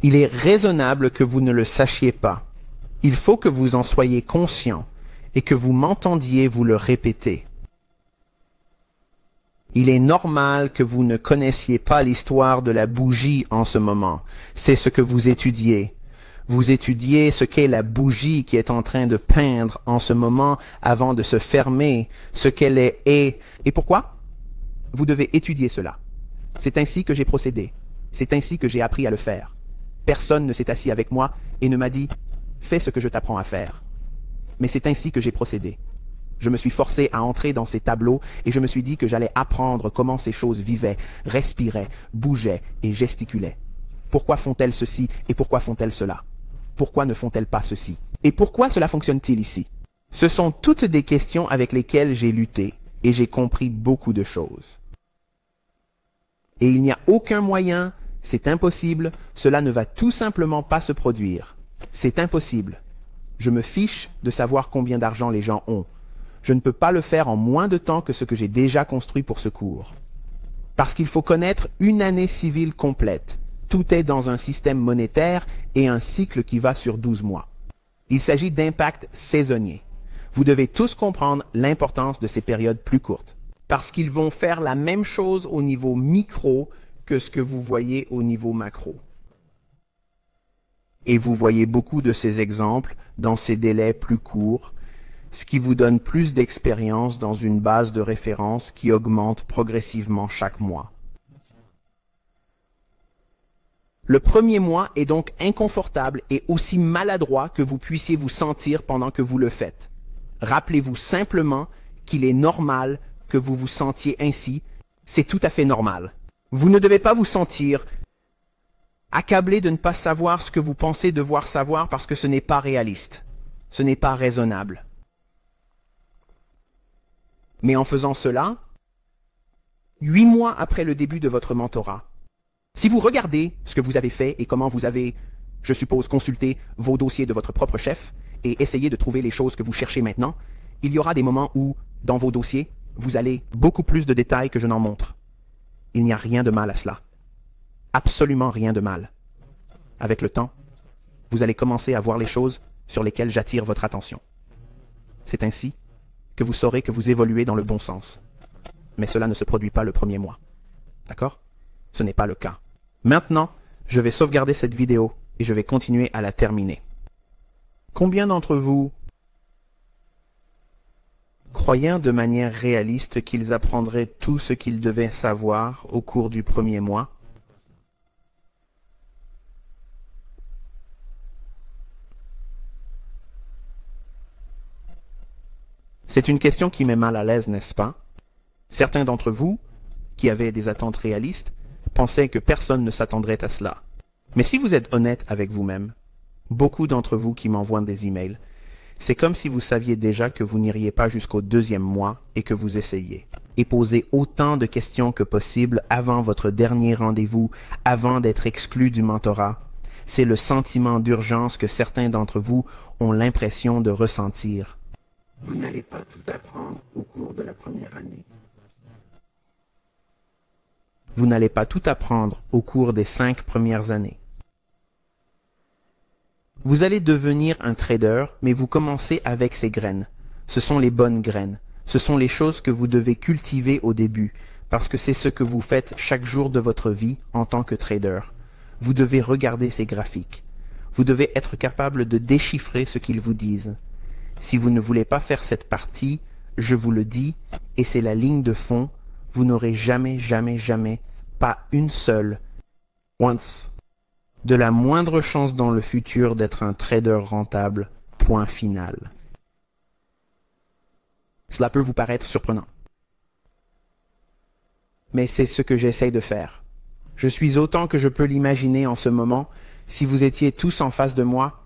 Il est raisonnable que vous ne le sachiez pas. Il faut que vous en soyez conscient et que vous m'entendiez vous le répéter. Il est normal que vous ne connaissiez pas l'histoire de la bougie en ce moment. C'est ce que vous étudiez. Vous étudiez ce qu'est la bougie qui est en train de peindre en ce moment avant de se fermer, ce qu'elle est. Et pourquoi? Vous devez étudier cela. C'est ainsi que j'ai procédé. C'est ainsi que j'ai appris à le faire. Personne ne s'est assis avec moi et ne m'a dit « Fais ce que je t'apprends à faire ». Mais c'est ainsi que j'ai procédé. Je me suis forcé à entrer dans ces tableaux et je me suis dit que j'allais apprendre comment ces choses vivaient, respiraient, bougeaient et gesticulaient. Pourquoi font-elles ceci et pourquoi font-elles cela? Pourquoi ne font-elles pas ceci? Et pourquoi cela fonctionne-t-il ici? Ce sont toutes des questions avec lesquelles j'ai lutté et j'ai compris beaucoup de choses. Et il n'y a aucun moyen, c'est impossible, cela ne va tout simplement pas se produire. C'est impossible. Je me fiche de savoir combien d'argent les gens ont. Je ne peux pas le faire en moins de temps que ce que j'ai déjà construit pour ce cours. Parce qu'il faut connaître une année civile complète. Tout est dans un système monétaire et un cycle qui va sur 12 mois. Il s'agit d'impacts saisonniers. Vous devez tous comprendre l'importance de ces périodes plus courtes. Parce qu'ils vont faire la même chose au niveau micro que ce que vous voyez au niveau macro. Et vous voyez beaucoup de ces exemples dans ces délais plus courts, ce qui vous donne plus d'expérience dans une base de référence qui augmente progressivement chaque mois. Le premier mois est donc inconfortable et aussi maladroit que vous puissiez vous sentir pendant que vous le faites. Rappelez-vous simplement qu'il est normal que vous vous sentiez ainsi, c'est tout à fait normal. Vous ne devez pas vous sentir accablé de ne pas savoir ce que vous pensez devoir savoir parce que ce n'est pas réaliste, ce n'est pas raisonnable. Mais en faisant cela, 8 mois après le début de votre mentorat, si vous regardez ce que vous avez fait et comment vous avez, je suppose, consulté vos dossiers de votre propre chef et essayé de trouver les choses que vous cherchez maintenant, il y aura des moments où, dans vos dossiers, vous allez beaucoup plus de détails que je n'en montre. Il n'y a rien de mal à cela. Absolument rien de mal. Avec le temps, vous allez commencer à voir les choses sur lesquelles j'attire votre attention. C'est ainsi que vous saurez que vous évoluez dans le bon sens. Mais cela ne se produit pas le premier mois. D'accord? Ce n'est pas le cas. Maintenant, je vais sauvegarder cette vidéo et je vais continuer à la terminer. Combien d'entre vous Croyant de manière réaliste qu'ils apprendraient tout ce qu'ils devaient savoir au cours du premier mois. C'est une question qui met mal à l'aise, n'est-ce pas? Certains d'entre vous, qui avaient des attentes réalistes, pensaient que personne ne s'attendrait à cela. Mais si vous êtes honnête avec vous-même, beaucoup d'entre vous qui m'envoient des emails, c'est comme si vous saviez déjà que vous n'iriez pas jusqu'au deuxième mois et que vous essayiez. Et posez autant de questions que possible avant votre dernier rendez-vous, avant d'être exclu du mentorat. C'est le sentiment d'urgence que certains d'entre vous ont l'impression de ressentir. Vous n'allez pas tout apprendre au cours de la première année. Vous n'allez pas tout apprendre au cours des 5 premières années. Vous allez devenir un trader, mais vous commencez avec ces graines. Ce sont les bonnes graines. Ce sont les choses que vous devez cultiver au début, parce que c'est ce que vous faites chaque jour de votre vie en tant que trader. Vous devez regarder ces graphiques. Vous devez être capable de déchiffrer ce qu'ils vous disent. Si vous ne voulez pas faire cette partie, je vous le dis, et c'est la ligne de fond, vous n'aurez jamais, pas une seule, de la moindre chance dans le futur d'être un trader rentable, point final. Cela peut vous paraître surprenant. Mais c'est ce que j'essaye de faire. Je suis autant que je peux l'imaginer en ce moment, si vous étiez tous en face de moi,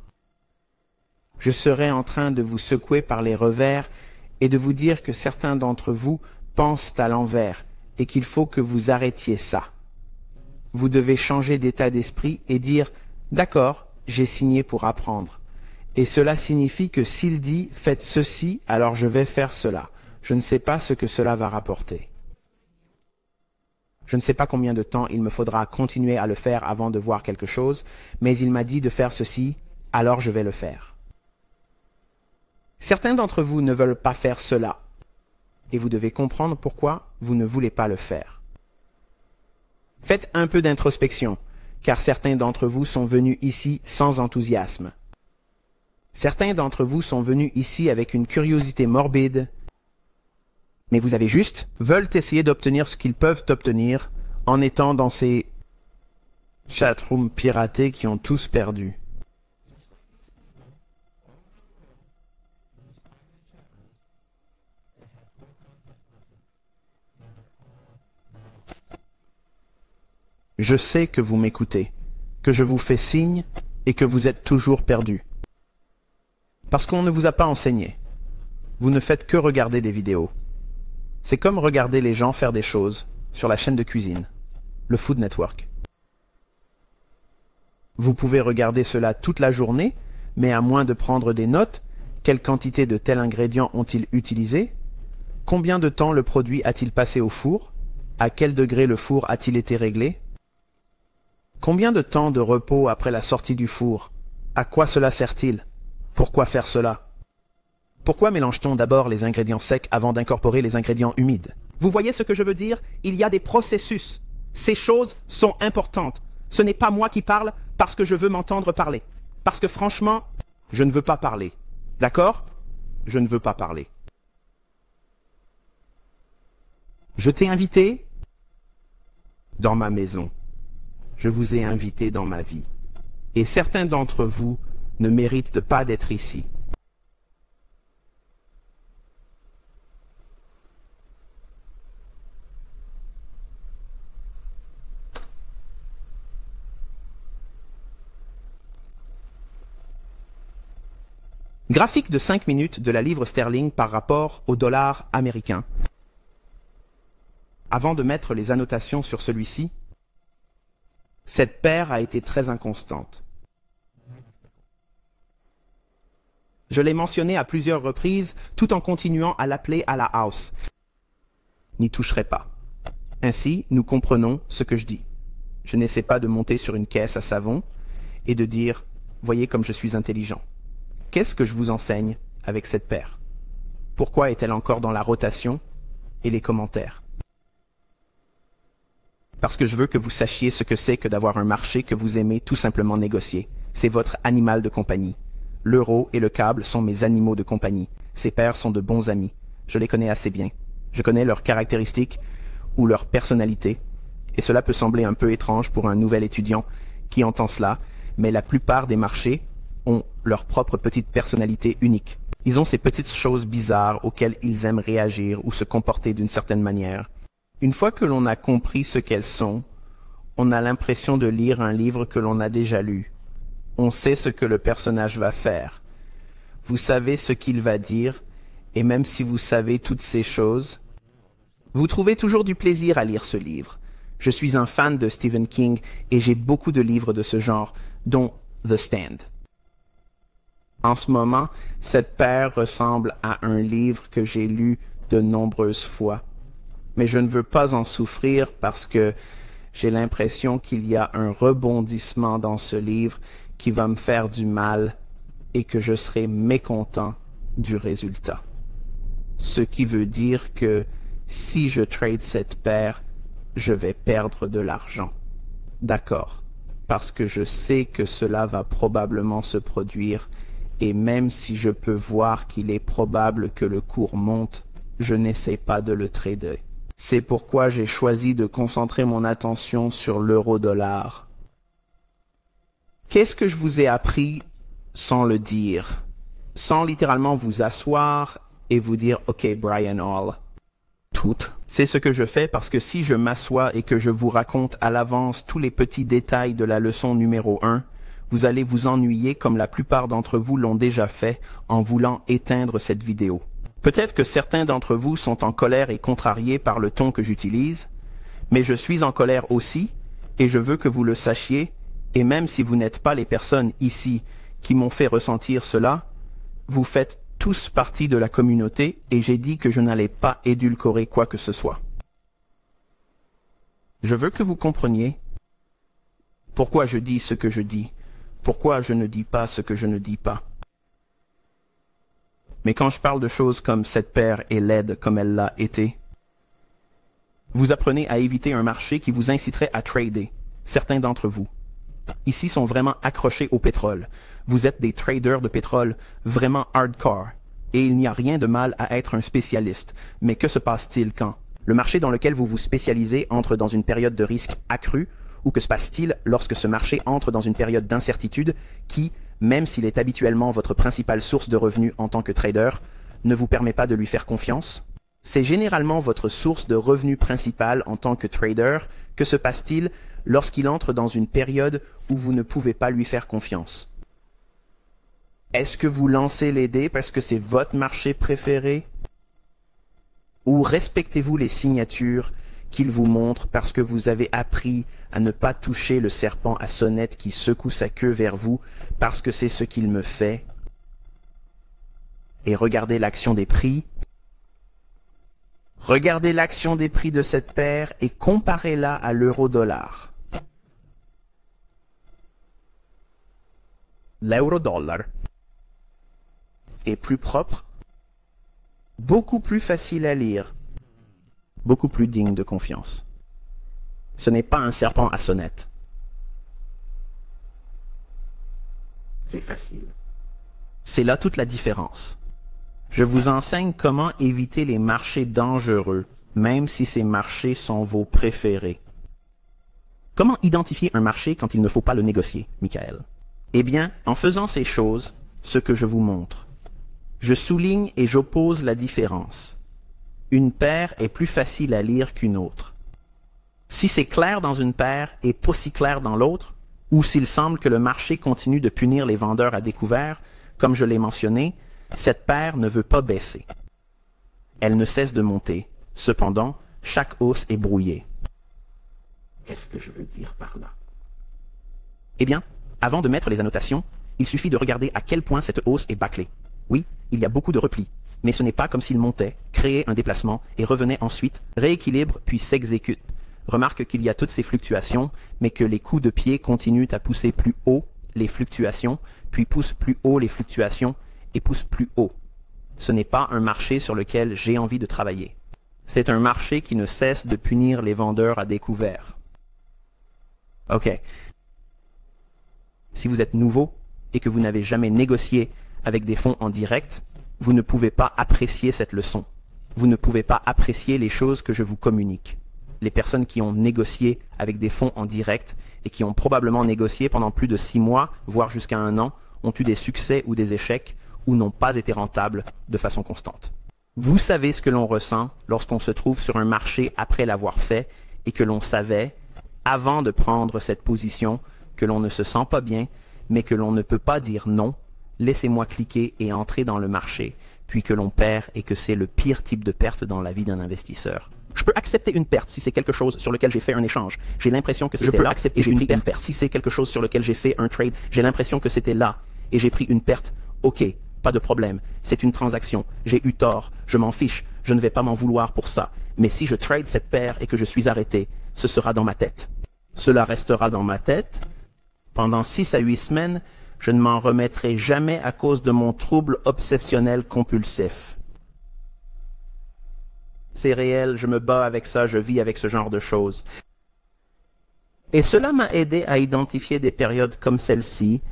je serais en train de vous secouer par les revers et de vous dire que certains d'entre vous pensent à l'envers et qu'il faut que vous arrêtiez ça. Vous devez changer d'état d'esprit et dire « D'accord, j'ai signé pour apprendre. » Et cela signifie que s'il dit « Faites ceci, alors je vais faire cela. » Je ne sais pas ce que cela va rapporter. Je ne sais pas combien de temps il me faudra continuer à le faire avant de voir quelque chose, mais il m'a dit de faire ceci, alors je vais le faire. Certains d'entre vous ne veulent pas faire cela, et vous devez comprendre pourquoi vous ne voulez pas le faire. Faites un peu d'introspection, car certains d'entre vous sont venus ici sans enthousiasme. Certains d'entre vous sont venus ici avec une curiosité morbide, mais vous avez juste, veulent essayer d'obtenir ce qu'ils peuvent obtenir en étant dans ces chatrooms piratés qui ont tous perdu. Je sais que vous m'écoutez, que je vous fais signe et que vous êtes toujours perdu. Parce qu'on ne vous a pas enseigné. Vous ne faites que regarder des vidéos. C'est comme regarder les gens faire des choses sur la chaîne de cuisine, le Food Network. Vous pouvez regarder cela toute la journée, mais à moins de prendre des notes, quelle quantité de tel ingrédient ont-ils utilisé? Combien de temps le produit a-t-il passé au four? À quel degré le four a-t-il été réglé? Combien de temps de repos après la sortie du four? À quoi cela sert-il? Pourquoi faire cela? Pourquoi mélange-t-on d'abord les ingrédients secs avant d'incorporer les ingrédients humides? Vous voyez ce que je veux dire? Il y a des processus. Ces choses sont importantes. Ce n'est pas moi qui parle parce que je veux m'entendre parler. Parce que franchement, je ne veux pas parler. D'accord? Je ne veux pas parler. Je t'ai invité dans ma maison. Je vous ai invité dans ma vie. Et certains d'entre vous ne méritent pas d'être ici. Graphique de 5 minutes de la livre sterling par rapport au dollar américain. Avant de mettre les annotations sur celui-ci, cette paire a été très inconstante. Je l'ai mentionné à plusieurs reprises, tout en continuant à l'appeler à la house. N'y toucherai pas. Ainsi, nous comprenons ce que je dis. Je n'essaie pas de monter sur une caisse à savon et de dire « Voyez comme je suis intelligent ». Qu'est-ce que je vous enseigne avec cette paire? Pourquoi est-elle encore dans la rotation et les commentaires? Parce que je veux que vous sachiez ce que c'est que d'avoir un marché que vous aimez tout simplement négocier. C'est votre animal de compagnie. L'euro et le câble sont mes animaux de compagnie. Ces paires sont de bons amis. Je les connais assez bien. Je connais leurs caractéristiques ou leur personnalité, et cela peut sembler un peu étrange pour un nouvel étudiant qui entend cela, mais la plupart des marchés ont leur propre petite personnalité unique. Ils ont ces petites choses bizarres auxquelles ils aiment réagir ou se comporter d'une certaine manière. Une fois que l'on a compris ce qu'elles sont, on a l'impression de lire un livre que l'on a déjà lu. On sait ce que le personnage va faire. Vous savez ce qu'il va dire, et même si vous savez toutes ces choses, vous trouvez toujours du plaisir à lire ce livre. Je suis un fan de Stephen King et j'ai beaucoup de livres de ce genre, dont The Stand. En ce moment, cette paire ressemble à un livre que j'ai lu de nombreuses fois. Mais je ne veux pas en souffrir parce que j'ai l'impression qu'il y a un rebondissement dans ce livre qui va me faire du mal et que je serai mécontent du résultat. Ce qui veut dire que si je trade cette paire, je vais perdre de l'argent. D'accord, parce que je sais que cela va probablement se produire, et même si je peux voir qu'il est probable que le cours monte, je n'essaie pas de le trader. C'est pourquoi j'ai choisi de concentrer mon attention sur l'euro-dollar. Qu'est-ce que je vous ai appris sans le dire, sans littéralement vous asseoir et vous dire « Ok, Brian Hall ». Toutes. C'est ce que je fais parce que si je m'assois et que je vous raconte à l'avance tous les petits détails de la leçon numéro 1, vous allez vous ennuyer comme la plupart d'entre vous l'ont déjà fait en voulant éteindre cette vidéo. Peut-être que certains d'entre vous sont en colère et contrariés par le ton que j'utilise, mais je suis en colère aussi et je veux que vous le sachiez, et même si vous n'êtes pas les personnes ici qui m'ont fait ressentir cela, vous faites tous partie de la communauté et j'ai dit que je n'allais pas édulcorer quoi que ce soit. Je veux que vous compreniez pourquoi je dis ce que je dis, pourquoi je ne dis pas ce que je ne dis pas. Mais quand je parle de choses comme cette paire est laide comme elle l'a été, vous apprenez à éviter un marché qui vous inciterait à trader, certains d'entre vous. Ici sont vraiment accrochés au pétrole. Vous êtes des traders de pétrole vraiment hardcore. Et il n'y a rien de mal à être un spécialiste. Mais que se passe-t-il quand le marché dans lequel vous vous spécialisez entre dans une période de risque accru, ou que se passe-t-il lorsque ce marché entre dans une période d'incertitude qui, même s'il est habituellement votre principale source de revenus en tant que trader, ne vous permet pas de lui faire confiance? C'est généralement votre source de revenus principale en tant que trader. Que se passe-t-il lorsqu'il entre dans une période où vous ne pouvez pas lui faire confiance? Est-ce que vous lancez les dés parce que c'est votre marché préféré? Ou respectez-vous les signatures qu'il vous montre parce que vous avez appris à ne pas toucher le serpent à sonnette qui secoue sa queue vers vous parce que c'est ce qu'il me fait? Et regardez l'action des prix. Regardez l'action des prix de cette paire et comparez-la à l'euro-dollar. L'euro-dollar est plus propre, beaucoup plus facile à lire, beaucoup plus digne de confiance. Ce n'est pas un serpent à sonnette. C'est facile. C'est là toute la différence. Je vous enseigne comment éviter les marchés dangereux, même si ces marchés sont vos préférés. Comment identifier un marché quand il ne faut pas le négocier, Michael? Eh bien, en faisant ces choses, ce que je vous montre. Je souligne et j'oppose la différence. Une paire est plus facile à lire qu'une autre. Si c'est clair dans une paire et pas si clair dans l'autre, ou s'il semble que le marché continue de punir les vendeurs à découvert, comme je l'ai mentionné, cette paire ne veut pas baisser. Elle ne cesse de monter. Cependant, chaque hausse est brouillée. Qu'est-ce que je veux dire par là? Eh bien, avant de mettre les annotations, il suffit de regarder à quel point cette hausse est bâclée. Oui, il y a beaucoup de replis, mais ce n'est pas comme s'il montait, créait un déplacement et revenait ensuite, rééquilibre puis s'exécute. Remarque qu'il y a toutes ces fluctuations, mais que les coups de pied continuent à pousser plus haut les fluctuations, puis poussent plus haut les fluctuations et poussent plus haut. Ce n'est pas un marché sur lequel j'ai envie de travailler. C'est un marché qui ne cesse de punir les vendeurs à découvert. OK. Si vous êtes nouveau et que vous n'avez jamais négocié avec des fonds en direct, vous ne pouvez pas apprécier cette leçon. vous ne pouvez pas apprécier les choses que je vous communique. Les personnes qui ont négocié avec des fonds en direct et qui ont probablement négocié pendant plus de 6 mois, voire jusqu'à 1 an, ont eu des succès ou des échecs ou n'ont pas été rentables de façon constante. Vous savez ce que l'on ressent lorsqu'on se trouve sur un marché après l'avoir fait et que l'on savait, avant de prendre cette position, que l'on ne se sent pas bien, mais que l'on ne peut pas dire non, laissez-moi cliquer et entrer dans le marché, puis que l'on perd et que c'est le pire type de perte dans la vie d'un investisseur. Je peux accepter une perte si c'est quelque chose sur lequel j'ai fait un échange. J'ai l'impression que c'était là et j'ai pris une perte. Si c'est quelque chose sur lequel j'ai fait un trade, j'ai l'impression que c'était là et j'ai pris une perte. Ok, pas de problème. C'est une transaction. J'ai eu tort. Je m'en fiche. Je ne vais pas m'en vouloir pour ça. Mais si je trade cette paire et que je suis arrêté, ce sera dans ma tête. Cela restera dans ma tête. Pendant 6 à 8 semaines, je ne m'en remettrai jamais à cause de mon trouble obsessionnel compulsif. C'est réel, je me bats avec ça, je vis avec ce genre de choses. Et cela m'a aidé à identifier des périodes comme celle-ci.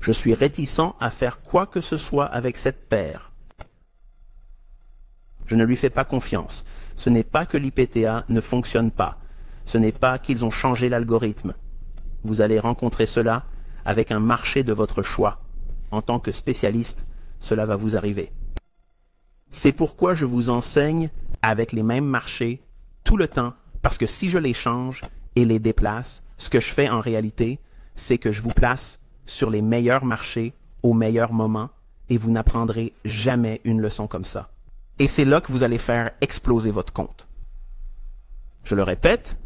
Je suis réticent à faire quoi que ce soit avec cette paire. Je ne lui fais pas confiance. Ce n'est pas que l'IPTA ne fonctionne pas. Ce n'est pas qu'ils ont changé l'algorithme. Vous allez rencontrer cela avec un marché de votre choix. En tant que spécialiste, cela va vous arriver. C'est pourquoi je vous enseigne avec les mêmes marchés tout le temps, parce que si je les change et les déplace, ce que je fais en réalité, c'est que je vous place sur les meilleurs marchés au meilleur moment et vous n'apprendrez jamais une leçon comme ça. Et c'est là que vous allez faire exploser votre compte. Je le répète,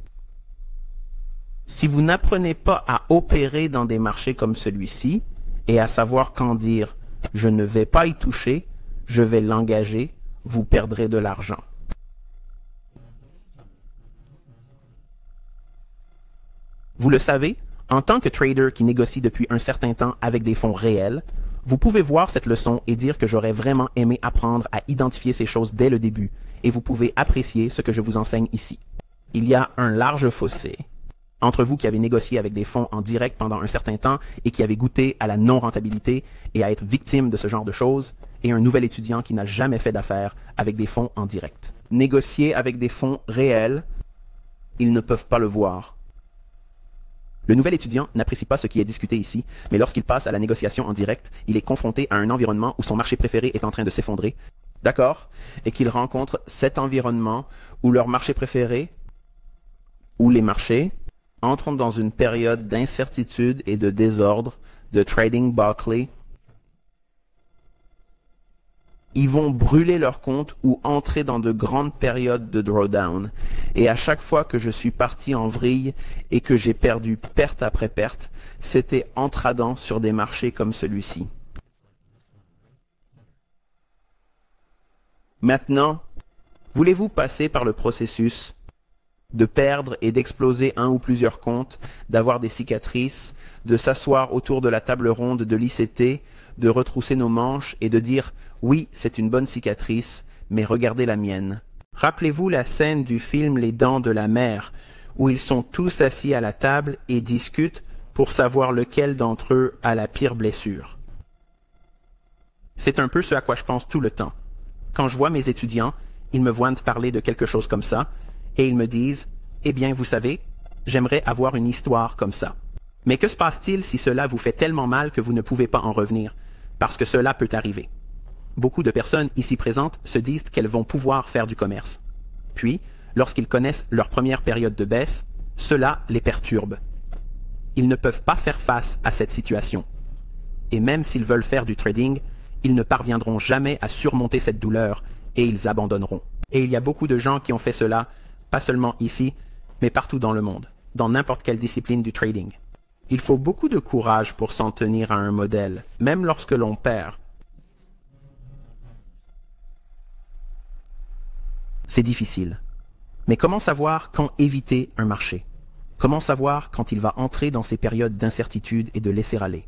si vous n'apprenez pas à opérer dans des marchés comme celui-ci et à savoir quand dire « je ne vais pas y toucher », je vais l'engager, vous perdrez de l'argent. Vous le savez, en tant que trader qui négocie depuis un certain temps avec des fonds réels, vous pouvez voir cette leçon et dire que j'aurais vraiment aimé apprendre à identifier ces choses dès le début, et vous pouvez apprécier ce que je vous enseigne ici. Il y a un large fossé entre vous qui avez négocié avec des fonds en direct pendant un certain temps et qui avez goûté à la non-rentabilité et à être victime de ce genre de choses, et un nouvel étudiant qui n'a jamais fait d'affaires avec des fonds en direct. Négocier avec des fonds réels, ils ne peuvent pas le voir. Le nouvel étudiant n'apprécie pas ce qui est discuté ici, mais lorsqu'il passe à la négociation en direct, il est confronté à un environnement où son marché préféré est en train de s'effondrer, d'accord, et qu'il rencontre cet environnement où leur marché préféré, où les marchés, entrent dans une période d'incertitude et de désordre, de trading Barclay. Ils vont brûler leur compte ou entrer dans de grandes périodes de drawdown. Et à chaque fois que je suis parti en vrille et que j'ai perdu perte après perte, c'était en tradant sur des marchés comme celui-ci. Maintenant, voulez-vous passer par le processus de perdre et d'exploser un ou plusieurs comptes, d'avoir des cicatrices, de s'asseoir autour de la table ronde de l'ICT, de retrousser nos manches et de dire « Oui, c'est une bonne cicatrice, mais regardez la mienne ». Rappelez-vous la scène du film Les Dents de la Mer, où ils sont tous assis à la table et discutent pour savoir lequel d'entre eux a la pire blessure. C'est un peu ce à quoi je pense tout le temps. Quand je vois mes étudiants, ils me voient parler de quelque chose comme ça, et ils me disent « Eh bien, vous savez, j'aimerais avoir une histoire comme ça. » Mais que se passe-t-il si cela vous fait tellement mal que vous ne pouvez pas en revenir? Parce que cela peut arriver. Beaucoup de personnes ici présentes se disent qu'elles vont pouvoir faire du commerce. Puis, lorsqu'ils connaissent leur première période de baisse, cela les perturbe. Ils ne peuvent pas faire face à cette situation. Et même s'ils veulent faire du trading, ils ne parviendront jamais à surmonter cette douleur et ils abandonneront. Et il y a beaucoup de gens qui ont fait cela, pas seulement ici, mais partout dans le monde, dans n'importe quelle discipline du trading. Il faut beaucoup de courage pour s'en tenir à un modèle, même lorsque l'on perd. C'est difficile. Mais comment savoir quand éviter un marché? Comment savoir quand il va entrer dans ces périodes d'incertitude et de laisser-aller?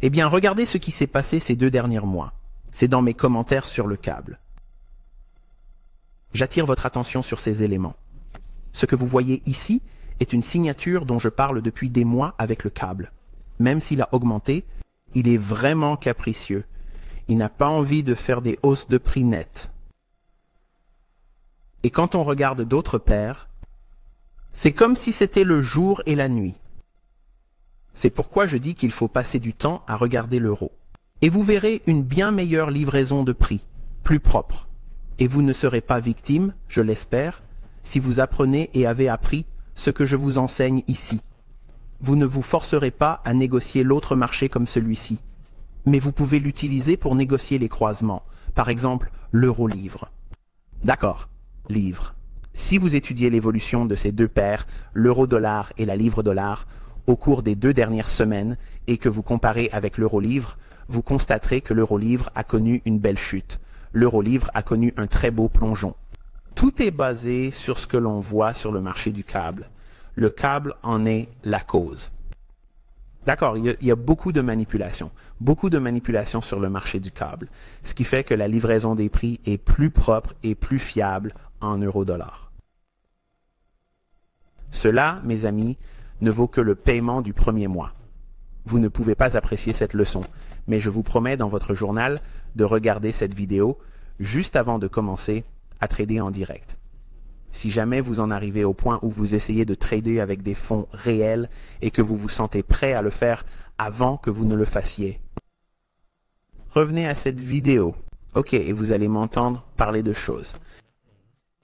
Eh bien, regardez ce qui s'est passé ces 2 derniers mois. C'est dans mes commentaires sur le câble. J'attire votre attention sur ces éléments. Ce que vous voyez ici est une signature dont je parle depuis des mois avec le câble. Même s'il a augmenté, il est vraiment capricieux. Il n'a pas envie de faire des hausses de prix nettes. Et quand on regarde d'autres paires, c'est comme si c'était le jour et la nuit. C'est pourquoi je dis qu'il faut passer du temps à regarder l'euro. Et vous verrez une bien meilleure livraison de prix, plus propre. Et vous ne serez pas victime, je l'espère, si vous apprenez et avez appris ce que je vous enseigne ici. Vous ne vous forcerez pas à négocier l'autre marché comme celui-ci. Mais vous pouvez l'utiliser pour négocier les croisements, par exemple l'euro-livre. D'accord, livre. Si vous étudiez l'évolution de ces deux paires, l'euro-dollar et la livre-dollar, au cours des 2 dernières semaines et que vous comparez avec l'euro-livre, vous constaterez que l'euro-livre a connu une belle chute. L'euro-livre a connu un très beau plongeon. Tout est basé sur ce que l'on voit sur le marché du câble. Le câble en est la cause. D'accord, il y a beaucoup de manipulations sur le marché du câble, ce qui fait que la livraison des prix est plus propre et plus fiable en euro-dollar. Cela, mes amis, ne vaut que le paiement du premier mois. Vous ne pouvez pas apprécier cette leçon, mais je vous promets dans votre journal de regarder cette vidéo juste avant de commencer à trader en direct. Si jamais vous en arrivez au point où vous essayez de trader avec des fonds réels et que vous vous sentez prêt à le faire avant que vous ne le fassiez, revenez à cette vidéo. Ok, et vous allez m'entendre parler de choses.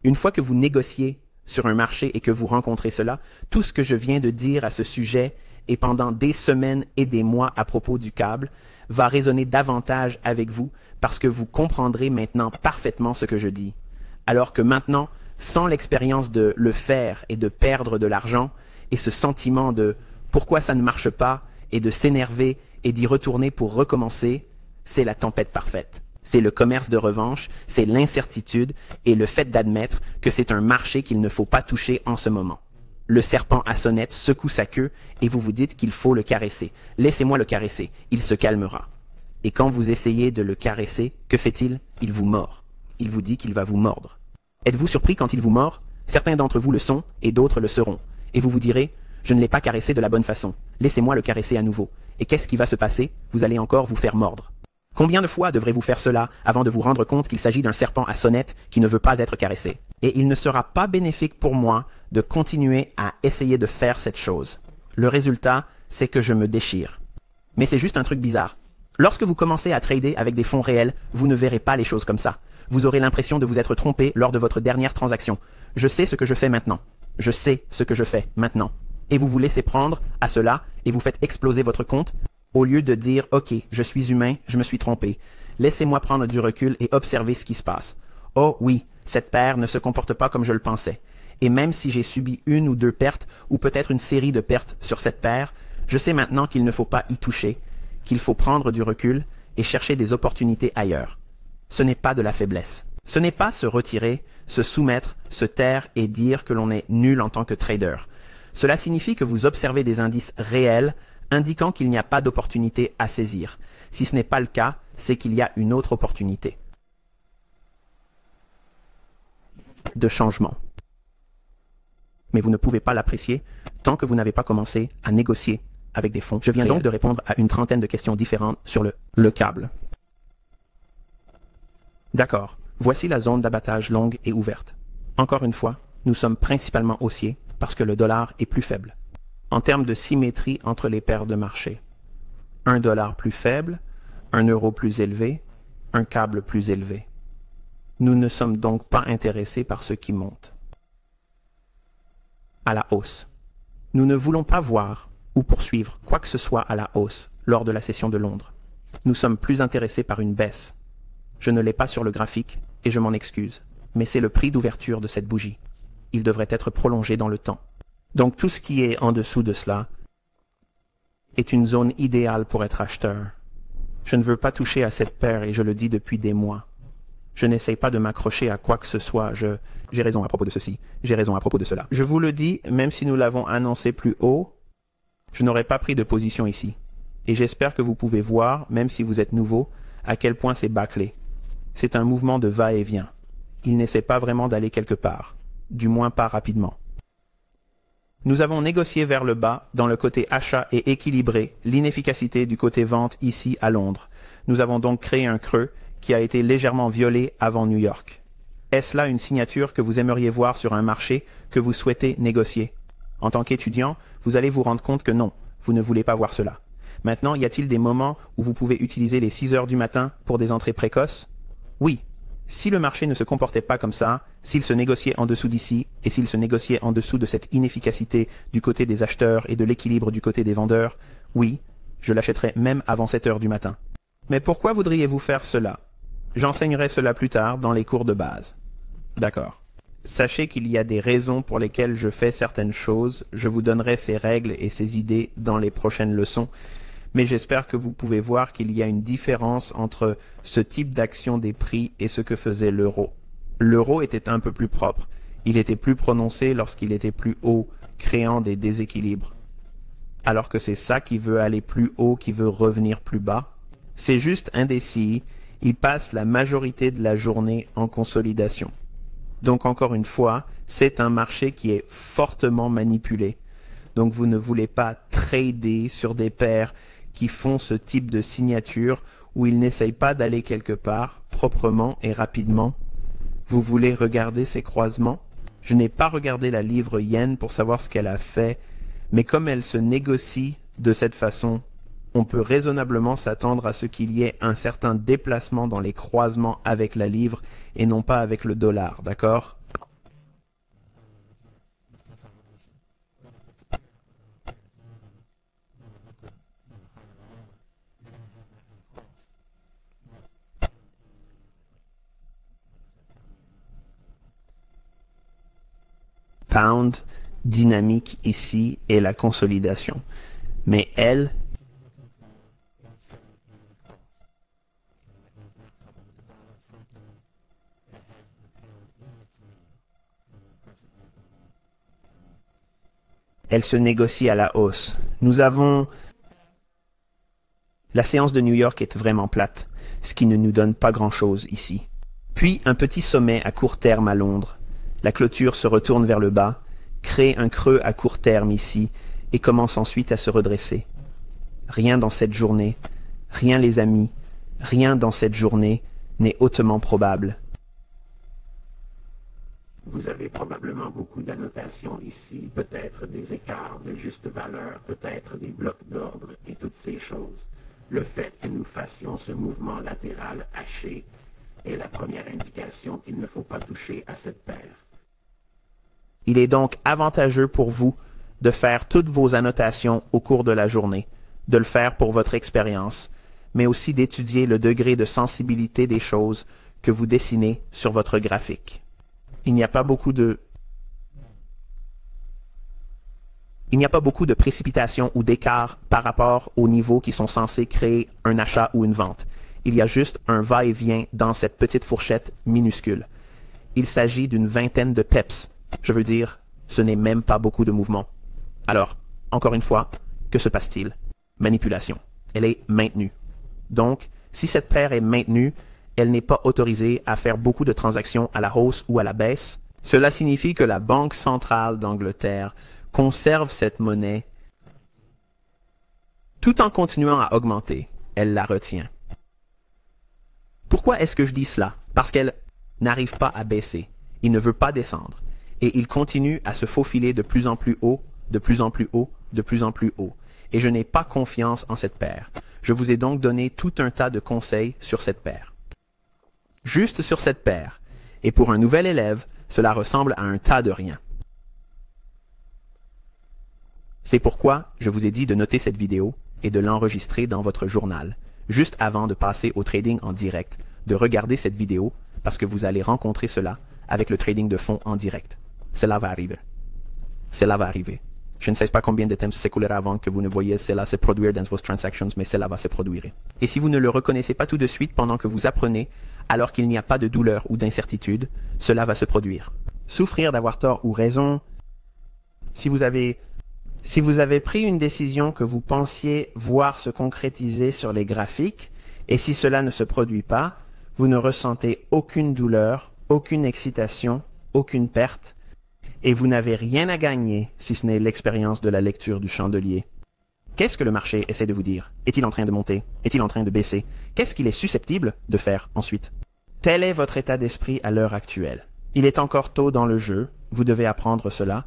Une fois que vous négociez sur un marché et que vous rencontrez cela, tout ce que je viens de dire à ce sujet et pendant des semaines et des mois à propos du câble va résonner davantage avec vous parce que vous comprendrez maintenant parfaitement ce que je dis. Alors que maintenant, sans l'expérience de le faire et de perdre de l'argent et ce sentiment de pourquoi ça ne marche pas et de s'énerver et d'y retourner pour recommencer, c'est la tempête parfaite. C'est le commerce de revanche, c'est l'incertitude et le fait d'admettre que c'est un marché qu'il ne faut pas toucher en ce moment. Le serpent à sonnette secoue sa queue et vous vous dites qu'il faut le caresser. Laissez-moi le caresser, il se calmera. Et quand vous essayez de le caresser, que fait-il? Il vous mord. Il vous dit qu'il va vous mordre. Êtes-vous surpris quand il vous mord? Certains d'entre vous le sont et d'autres le seront. Et vous vous direz, je ne l'ai pas caressé de la bonne façon. Laissez-moi le caresser à nouveau. Et qu'est-ce qui va se passer? Vous allez encore vous faire mordre. Combien de fois devrez-vous faire cela avant de vous rendre compte qu'il s'agit d'un serpent à sonnette qui ne veut pas être caressé? Et il ne sera pas bénéfique pour moi de continuer à essayer de faire cette chose. Le résultat, c'est que je me déchire. Mais c'est juste un truc bizarre. Lorsque vous commencez à trader avec des fonds réels, vous ne verrez pas les choses comme ça. Vous aurez l'impression de vous être trompé lors de votre dernière transaction. Je sais ce que je fais maintenant. Je sais ce que je fais maintenant. Et vous vous laissez prendre à cela et vous faites exploser votre compte au lieu de dire « Ok, je suis humain, je me suis trompé. Laissez-moi prendre du recul et observer ce qui se passe. Oh oui, cette paire ne se comporte pas comme je le pensais. Et même si j'ai subi 1 ou 2 pertes, ou peut-être une série de pertes sur cette paire, je sais maintenant qu'il ne faut pas y toucher, qu'il faut prendre du recul et chercher des opportunités ailleurs. Ce n'est pas de la faiblesse. Ce n'est pas se retirer, se soumettre, se taire et dire que l'on est nul en tant que trader. Cela signifie que vous observez des indices réels indiquant qu'il n'y a pas d'opportunité à saisir. Si ce n'est pas le cas, c'est qu'il y a une autre opportunité de changement. Mais vous ne pouvez pas l'apprécier tant que vous n'avez pas commencé à négocier avec des fonds. Je viens donc de répondre à une trentaine de questions différentes sur le câble. D'accord, voici la zone d'abattage longue et ouverte. Encore une fois, nous sommes principalement haussiers parce que le dollar est plus faible. En termes de symétrie entre les paires de marché, un dollar plus faible, un euro plus élevé, un câble plus élevé. Nous ne sommes donc pas intéressés par ce qui monte. À la hausse. Nous ne voulons pas voir ou poursuivre quoi que ce soit à la hausse lors de la session de Londres. Nous sommes plus intéressés par une baisse. Je ne l'ai pas sur le graphique et je m'en excuse, mais c'est le prix d'ouverture de cette bougie. Il devrait être prolongé dans le temps. Donc tout ce qui est en dessous de cela est une zone idéale pour être acheteur. Je ne veux pas toucher à cette paire et je le dis depuis des mois. Je n'essaye pas de m'accrocher à quoi que ce soit. J'ai raison à propos de ceci, j'ai raison à propos de cela. Je vous le dis, même si nous l'avons annoncé plus haut, je n'aurais pas pris de position ici. Et j'espère que vous pouvez voir, même si vous êtes nouveau, à quel point c'est bâclé. C'est un mouvement de va-et-vient. Il n'essaie pas vraiment d'aller quelque part, du moins pas rapidement. Nous avons négocié vers le bas dans le côté achat et équilibré l'inefficacité du côté vente ici à Londres. Nous avons donc créé un creux qui a été légèrement violé avant New York. Est-ce là une signature que vous aimeriez voir sur un marché que vous souhaitez négocier? En tant qu'étudiant, vous allez vous rendre compte que non, vous ne voulez pas voir cela. Maintenant, y a-t-il des moments où vous pouvez utiliser les 6 heures du matin pour des entrées précoces? Oui. Si le marché ne se comportait pas comme ça, s'il se négociait en dessous d'ici, et s'il se négociait en dessous de cette inefficacité du côté des acheteurs et de l'équilibre du côté des vendeurs, oui, je l'achèterais même avant 7 heures du matin. Mais pourquoi voudriez-vous faire cela? J'enseignerai cela plus tard dans les cours de base. D'accord. Sachez qu'il y a des raisons pour lesquelles je fais certaines choses, je vous donnerai ces règles et ces idées dans les prochaines leçons, mais j'espère que vous pouvez voir qu'il y a une différence entre ce type d'action des prix et ce que faisait l'euro. L'euro était un peu plus propre, il était plus prononcé lorsqu'il était plus haut, créant des déséquilibres. Alors que c'est ça qui veut aller plus haut, qui veut revenir plus bas. C'est juste indécis, il passe la majorité de la journée en consolidation. Donc encore une fois, c'est un marché qui est fortement manipulé. Donc vous ne voulez pas trader sur des paires qui font ce type de signature où ils n'essayent pas d'aller quelque part proprement et rapidement. Vous voulez regarder ces croisements? Je n'ai pas regardé la livre yen pour savoir ce qu'elle a fait, mais comme elle se négocie de cette façon, on peut raisonnablement s'attendre à ce qu'il y ait un certain déplacement dans les croisements avec la livre et non pas avec le dollar, d'accord? Pound, dynamique ici et la consolidation. Mais elle se négocie à la hausse. Nous avons... La séance de New York est vraiment plate, ce qui ne nous donne pas grand-chose ici. Puis un petit sommet à court terme à Londres. La clôture se retourne vers le bas, crée un creux à court terme ici et commence ensuite à se redresser. Rien dans cette journée, rien les amis, rien dans cette journée n'est hautement probable. Vous avez probablement beaucoup d'annotations ici, peut-être des écarts de juste valeur, peut-être des blocs d'ordre et toutes ces choses. Le fait que nous fassions ce mouvement latéral haché est la première indication qu'il ne faut pas toucher à cette paire. Il est donc avantageux pour vous de faire toutes vos annotations au cours de la journée, de le faire pour votre expérience, mais aussi d'étudier le degré de sensibilité des choses que vous dessinez sur votre graphique. Il n'y a pas beaucoup de précipitation ou d'écart par rapport aux niveaux qui sont censés créer un achat ou une vente. Il y a juste un va-et-vient dans cette petite fourchette minuscule. Il s'agit d'une vingtaine de peps. Je veux dire, ce n'est même pas beaucoup de mouvements. Alors, encore une fois, que se passe-t-il? Manipulation. Elle est maintenue. Donc, si cette paire est maintenue, elle n'est pas autorisée à faire beaucoup de transactions à la hausse ou à la baisse. Cela signifie que la Banque centrale d'Angleterre conserve cette monnaie tout en continuant à augmenter. Elle la retient. Pourquoi est-ce que je dis cela? Parce qu'elle n'arrive pas à baisser. Il ne veut pas descendre. Et il continue à se faufiler de plus en plus haut, de plus en plus haut, de plus en plus haut. Et je n'ai pas confiance en cette paire. Je vous ai donc donné tout un tas de conseils sur cette paire. Juste sur cette paire. Et pour un nouvel élève, cela ressemble à un tas de rien. C'est pourquoi je vous ai dit de noter cette vidéo et de l'enregistrer dans votre journal, juste avant de passer au trading en direct, de regarder cette vidéo parce que vous allez rencontrer cela avec le trading de fonds en direct. Cela va arriver. Cela va arriver. Je ne sais pas combien de temps s'écoulera avant que vous ne voyez cela se produire dans vos transactions, mais cela va se produire. Et si vous ne le reconnaissez pas tout de suite pendant que vous apprenez, alors qu'il n'y a pas de douleur ou d'incertitude, cela va se produire. Souffrir d'avoir tort ou raison, si vous avez pris une décision que vous pensiez voir se concrétiser sur les graphiques, et si cela ne se produit pas, vous ne ressentez aucune douleur, aucune excitation, aucune perte, et vous n'avez rien à gagner si ce n'est l'expérience de la lecture du chandelier. Qu'est-ce que le marché essaie de vous dire? Est-il en train de monter? Est-il en train de baisser? Qu'est-ce qu'il est susceptible de faire ensuite? Tel est votre état d'esprit à l'heure actuelle. Il est encore tôt dans le jeu, vous devez apprendre cela,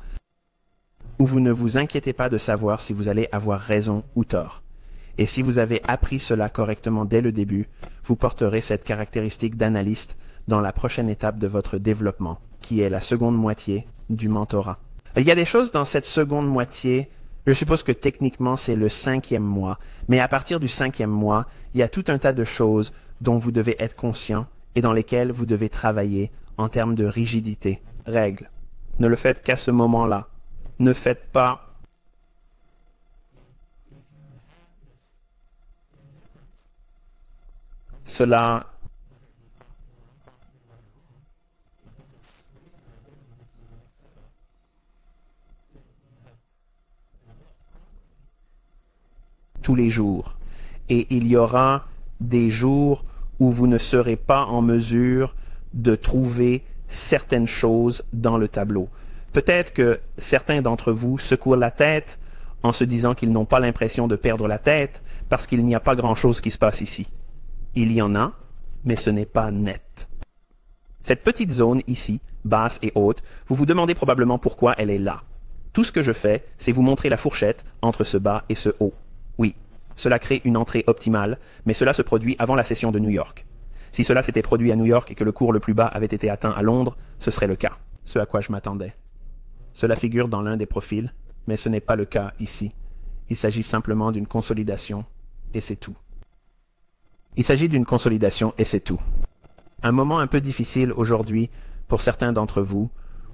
ou vous ne vous inquiétez pas de savoir si vous allez avoir raison ou tort. Et si vous avez appris cela correctement dès le début, vous porterez cette caractéristique d'analyste dans la prochaine étape de votre développement, qui est la seconde moitié du mentorat. Il y a des choses dans cette seconde moitié, je suppose que techniquement c'est le 5e mois, mais à partir du 5e mois, il y a tout un tas de choses dont vous devez être conscient et dans lesquelles vous devez travailler en termes de rigidité, règles. Ne le faites qu'à ce moment-là. Ne faites pas cela tous les jours. Et il y aura des jours où vous ne serez pas en mesure de trouver certaines choses dans le tableau. Peut-être que certains d'entre vous secouent la tête en se disant qu'ils n'ont pas l'impression de perdre la tête parce qu'il n'y a pas grand-chose qui se passe ici. Il y en a, mais ce n'est pas net. Cette petite zone ici, basse et haute, vous vous demandez probablement pourquoi elle est là. Tout ce que je fais, c'est vous montrer la fourchette entre ce bas et ce haut. Oui, cela crée une entrée optimale, mais cela se produit avant la session de New York. Si cela s'était produit à New York et que le cours le plus bas avait été atteint à Londres, ce serait le cas, ce à quoi je m'attendais. Cela figure dans l'un des profils, mais ce n'est pas le cas ici. Il s'agit simplement d'une consolidation, et c'est tout. Il s'agit d'une consolidation, et c'est tout. Un moment un peu difficile aujourd'hui pour certains d'entre vous,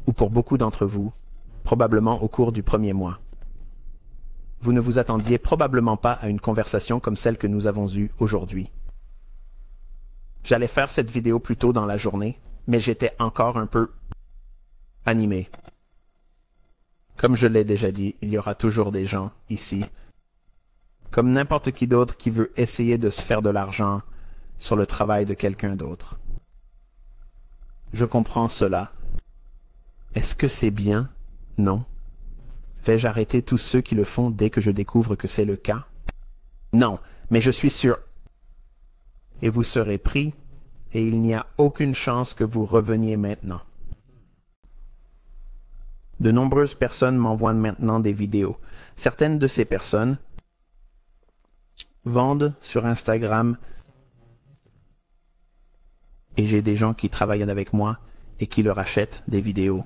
ou pour beaucoup d'entre vous, probablement au cours du premier mois. Vous ne vous attendiez probablement pas à une conversation comme celle que nous avons eue aujourd'hui. J'allais faire cette vidéo plus tôt dans la journée, mais j'étais encore un peu animé. Comme je l'ai déjà dit, il y aura toujours des gens ici, comme n'importe qui d'autre qui veut essayer de se faire de l'argent sur le travail de quelqu'un d'autre. Je comprends cela. Est-ce que c'est bien? Non. Vais-je arrêter tous ceux qui le font dès que je découvre que c'est le cas? Non, mais je suis sûr. Et vous serez pris, et il n'y a aucune chance que vous reveniez maintenant. De nombreuses personnes m'envoient maintenant des vidéos. Certaines de ces personnes vendent sur Instagram et j'ai des gens qui travaillent avec moi et qui leur achètent des vidéos.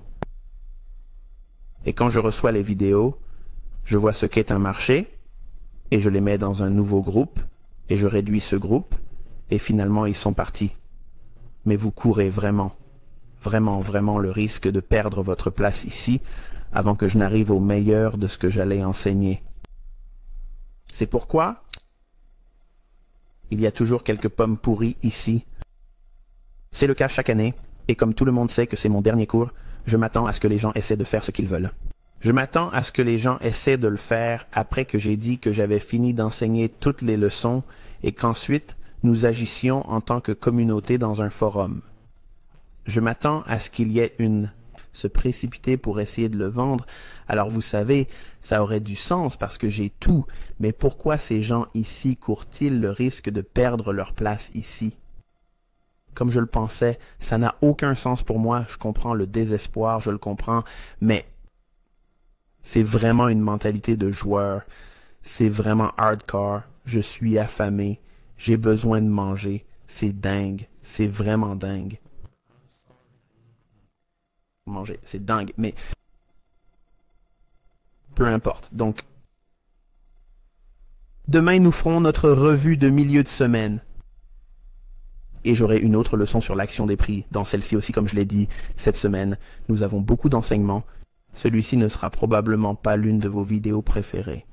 Et quand je reçois les vidéos, je vois ce qu'est un marché et je les mets dans un nouveau groupe et je réduis ce groupe et finalement ils sont partis. Mais vous courez vraiment le risque de perdre votre place ici avant que je n'arrive au meilleur de ce que j'allais enseigner. C'est pourquoi il y a toujours quelques pommes pourries ici. C'est le cas chaque année, et comme tout le monde sait que c'est mon dernier cours, je m'attends à ce que les gens essaient de faire ce qu'ils veulent. Je m'attends à ce que les gens essaient de le faire après que j'ai dit que j'avais fini d'enseigner toutes les leçons et qu'ensuite nous agissions en tant que communauté dans un forum. Je m'attends à ce qu'il y ait se précipiter pour essayer de le vendre. Alors vous savez, ça aurait du sens parce que j'ai tout, mais pourquoi ces gens ici courent-ils le risque de perdre leur place ici? Comme je le pensais, ça n'a aucun sens pour moi, je comprends le désespoir, je le comprends, mais c'est vraiment une mentalité de joueur, c'est vraiment hardcore, je suis affamé, j'ai besoin de manger, c'est dingue, c'est vraiment dingue. Manger, c'est dingue, mais peu importe. Donc, demain nous ferons notre revue de milieu de semaine. Et j'aurai une autre leçon sur l'action des prix. Dans celle-ci aussi, comme je l'ai dit, cette semaine, nous avons beaucoup d'enseignements. Celui-ci ne sera probablement pas l'une de vos vidéos préférées.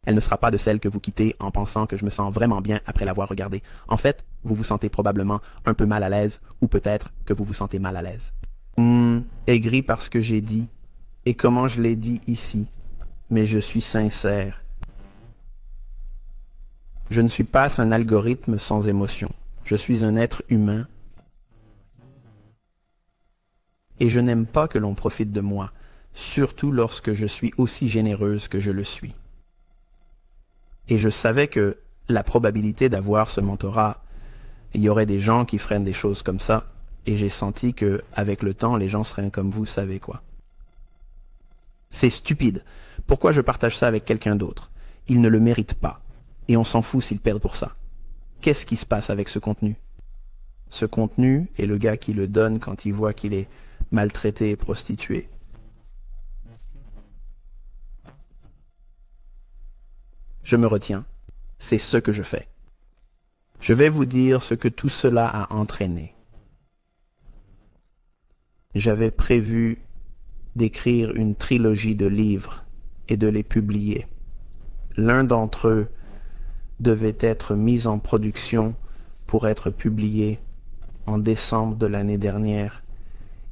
Elle ne sera pas de celle que vous quittez en pensant que je me sens vraiment bien après l'avoir regardée. En fait, vous vous sentez probablement un peu mal à l'aise, ou peut-être que vous vous sentez mal à l'aise. Aigri parce que j'ai dit, et comment je l'ai dit ici, mais je suis sincère. Je ne suis pas un algorithme sans émotion. Je suis un être humain. Et je n'aime pas que l'on profite de moi, surtout lorsque je suis aussi généreuse que je le suis. Et je savais que la probabilité d'avoir ce mentorat Il y aurait des gens qui feraient des choses comme ça, et j'ai senti que, avec le temps, les gens seraient comme vous savez quoi. C'est stupide. Pourquoi je partage ça avec quelqu'un d'autre? Ils ne le méritent pas. Et on s'en fout s'ils perdent pour ça. Qu'est-ce qui se passe avec ce contenu? Ce contenu est le gars qui le donne quand il voit qu'il est maltraité et prostitué. Je me retiens. C'est ce que je fais. Je vais vous dire ce que tout cela a entraîné. J'avais prévu d'écrire une trilogie de livres et de les publier. L'un d'entre eux devait être mis en production pour être publié en décembre de l'année dernière,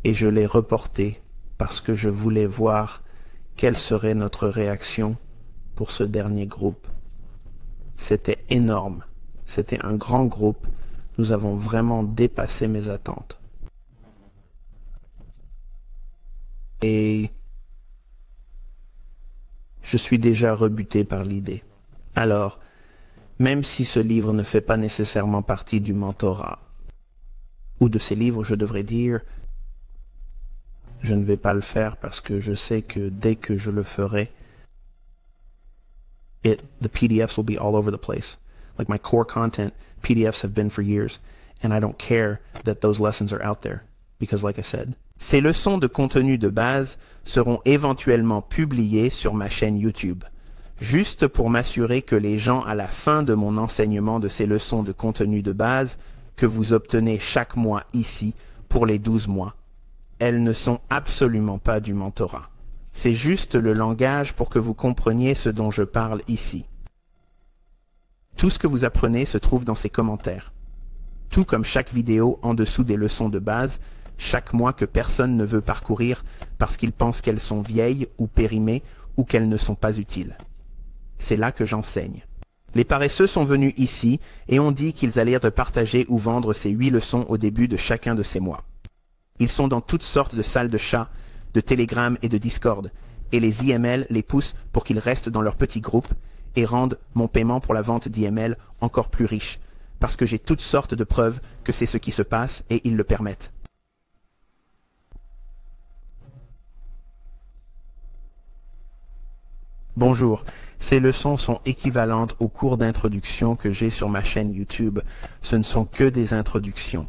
et je l'ai reporté parce que je voulais voir quelle serait notre réaction pour ce dernier groupe. C'était énorme, c'était un grand groupe, nous avons vraiment dépassé mes attentes. Et je suis déjà rebuté par l'idée. Alors, même si ce livre ne fait pas nécessairement partie du mentorat, ou de ces livres, je devrais dire, je ne vais pas le faire parce que je sais que dès que je le ferai, the PDFs will be all over the place. Like my core content, PDFs have been for years, and I don't care that those lessons are out there, because like I said, ces leçons de contenu de base seront éventuellement publiées sur ma chaîne YouTube, juste pour m'assurer que les gens à la fin de mon enseignement de ces leçons de contenu de base que vous obtenez chaque mois ici pour les 12 mois, elles ne sont absolument pas du mentorat. C'est juste le langage pour que vous compreniez ce dont je parle ici. Tout ce que vous apprenez se trouve dans ces commentaires. Tout comme chaque vidéo en dessous des leçons de base, chaque mois que personne ne veut parcourir parce qu'ils pensent qu'elles sont vieilles ou périmées ou qu'elles ne sont pas utiles. C'est là que j'enseigne. Les paresseux sont venus ici et ont dit qu'ils allaient partager ou vendre ces 8 leçons au début de chacun de ces mois. Ils sont dans toutes sortes de salles de chat, de Telegram et de Discord, et les IML les poussent pour qu'ils restent dans leur petit groupe et rendent mon paiement pour la vente d'IML encore plus riche, parce que j'ai toutes sortes de preuves que c'est ce qui se passe et ils le permettent. Bonjour, ces leçons sont équivalentes aux cours d'introduction que j'ai sur ma chaîne YouTube. Ce ne sont que des introductions.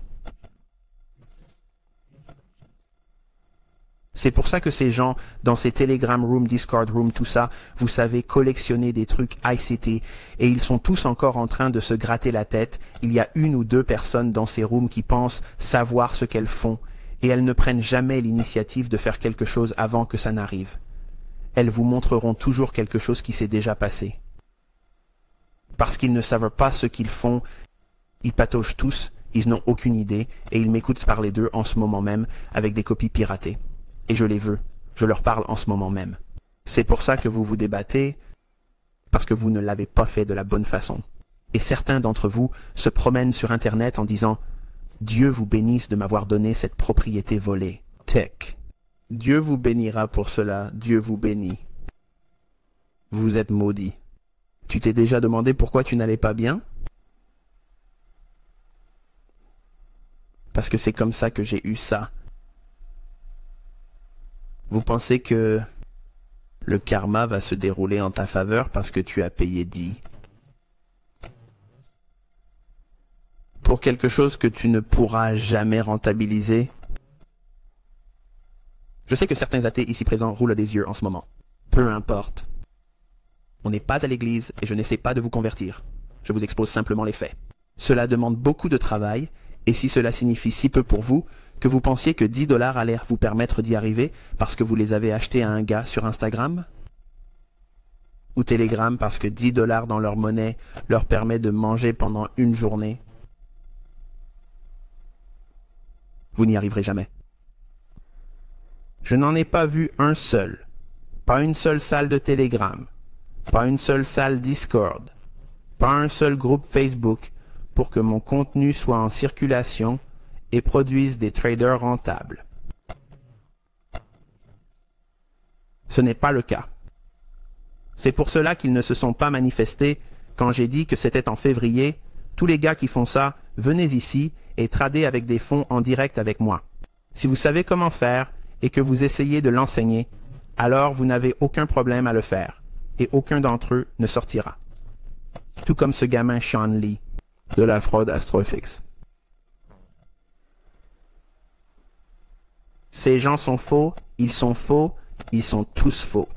C'est pour ça que ces gens, dans ces Telegram Rooms, Discord Rooms, tout ça, vous savez collectionner des trucs ICT, et ils sont tous encore en train de se gratter la tête. Il y a 1 ou 2 personnes dans ces rooms qui pensent savoir ce qu'elles font, et elles ne prennent jamais l'initiative de faire quelque chose avant que ça n'arrive. Elles vous montreront toujours quelque chose qui s'est déjà passé. Parce qu'ils ne savent pas ce qu'ils font, ils pataugent tous, ils n'ont aucune idée, et ils m'écoutent parler d'eux en ce moment même avec des copies piratées. Et je les veux, je leur parle en ce moment même. C'est pour ça que vous vous débattez, parce que vous ne l'avez pas fait de la bonne façon. Et certains d'entre vous se promènent sur Internet en disant « Dieu vous bénisse de m'avoir donné cette propriété volée. » Tech. Dieu vous bénira pour cela, Dieu vous bénit. Vous êtes maudits. Tu t'es déjà demandé pourquoi tu n'allais pas bien? Parce que c'est comme ça que j'ai eu ça. Vous pensez que le karma va se dérouler en ta faveur parce que tu as payé 10 pour quelque chose que tu ne pourras jamais rentabiliser? Je sais que certains athées ici présents roulent des yeux en ce moment. Peu importe. On n'est pas à l'église et je n'essaie pas de vous convertir. Je vous expose simplement les faits. Cela demande beaucoup de travail, et si cela signifie si peu pour vous, que vous pensiez que 10 $ allaient vous permettre d'y arriver parce que vous les avez achetés à un gars sur Instagram? Ou Telegram parce que 10 $ dans leur monnaie leur permet de manger pendant une journée? Vous n'y arriverez jamais. Je n'en ai pas vu un seul. Pas une seule salle de Telegram. Pas une seule salle Discord. Pas un seul groupe Facebook pour que mon contenu soit en circulation et produise des traders rentables. Ce n'est pas le cas. C'est pour cela qu'ils ne se sont pas manifestés quand j'ai dit que c'était en février. Tous les gars qui font ça, venez ici et tradez avec des fonds en direct avec moi. Si vous savez comment faire et que vous essayez de l'enseigner, alors vous n'avez aucun problème à le faire, et aucun d'entre eux ne sortira. Tout comme ce gamin Sean Lee, de la fraude AstroFX. Ces gens sont faux, ils sont tous faux.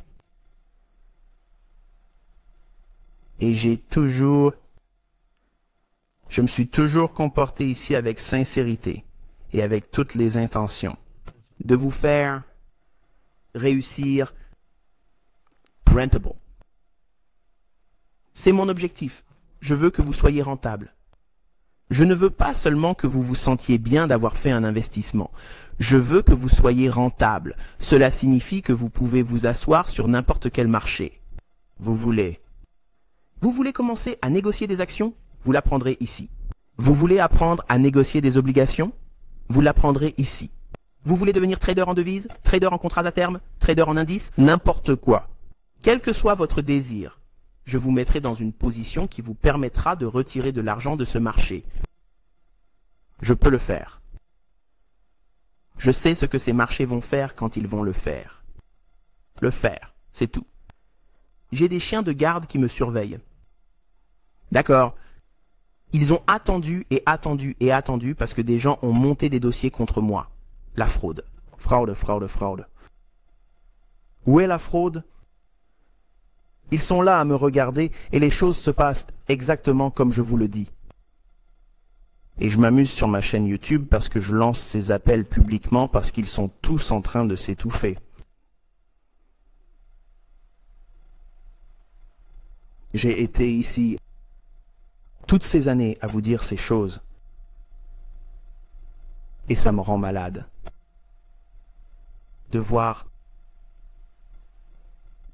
Et je me suis toujours comporté ici avec sincérité et avec toutes les intentions de vous faire réussir rentable. C'est mon objectif. Je veux que vous soyez rentable. Je ne veux pas seulement que vous vous sentiez bien d'avoir fait un investissement. Je veux que vous soyez rentable. Cela signifie que vous pouvez vous asseoir sur n'importe quel marché. Vous voulez commencer à négocier des actions? Vous l'apprendrez ici. Vous voulez apprendre à négocier des obligations? Vous l'apprendrez ici. Vous voulez devenir trader en devises, trader en contrats à terme, trader en indices, n'importe quoi. Quel que soit votre désir, je vous mettrai dans une position qui vous permettra de retirer de l'argent de ce marché. Je peux le faire. Je sais ce que ces marchés vont faire quand ils vont le faire. Le faire, c'est tout. J'ai des chiens de garde qui me surveillent. D'accord. Ils ont attendu et attendu et attendu parce que des gens ont monté des dossiers contre moi. La fraude. Fraude, fraude, fraude. Où est la fraude? Ils sont là à me regarder et les choses se passent exactement comme je vous le dis. Et je m'amuse sur ma chaîne YouTube parce que je lance ces appels publiquement parce qu'ils sont tous en train de s'étouffer. J'ai été ici toutes ces années à vous dire ces choses. Et ça me rend malade de voir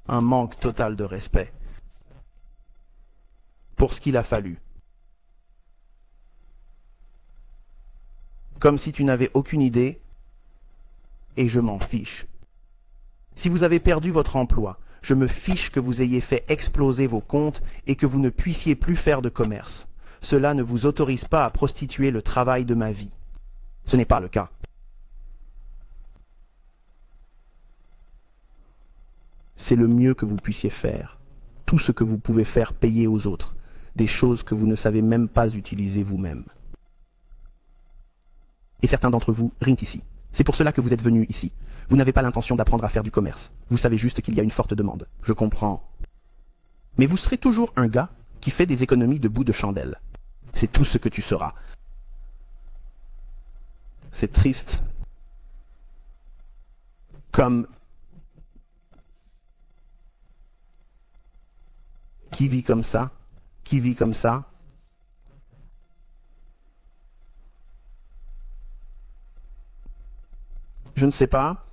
un manque total de respect pour ce qu'il a fallu. Comme si tu n'avais aucune idée, et je m'en fiche. Si vous avez perdu votre emploi, je me fiche que vous ayez fait exploser vos comptes et que vous ne puissiez plus faire de commerce. Cela ne vous autorise pas à prostituer le travail de ma vie. Ce n'est pas le cas. C'est le mieux que vous puissiez faire. Tout ce que vous pouvez faire payer aux autres. Des choses que vous ne savez même pas utiliser vous-même. Et certains d'entre vous rient ici. C'est pour cela que vous êtes venus ici. Vous n'avez pas l'intention d'apprendre à faire du commerce. Vous savez juste qu'il y a une forte demande. Je comprends. Mais vous serez toujours un gars qui fait des économies de bout de chandelle. C'est tout ce que tu seras. C'est triste. Comme... Qui vit comme ça? Qui vit comme ça? Je ne sais pas.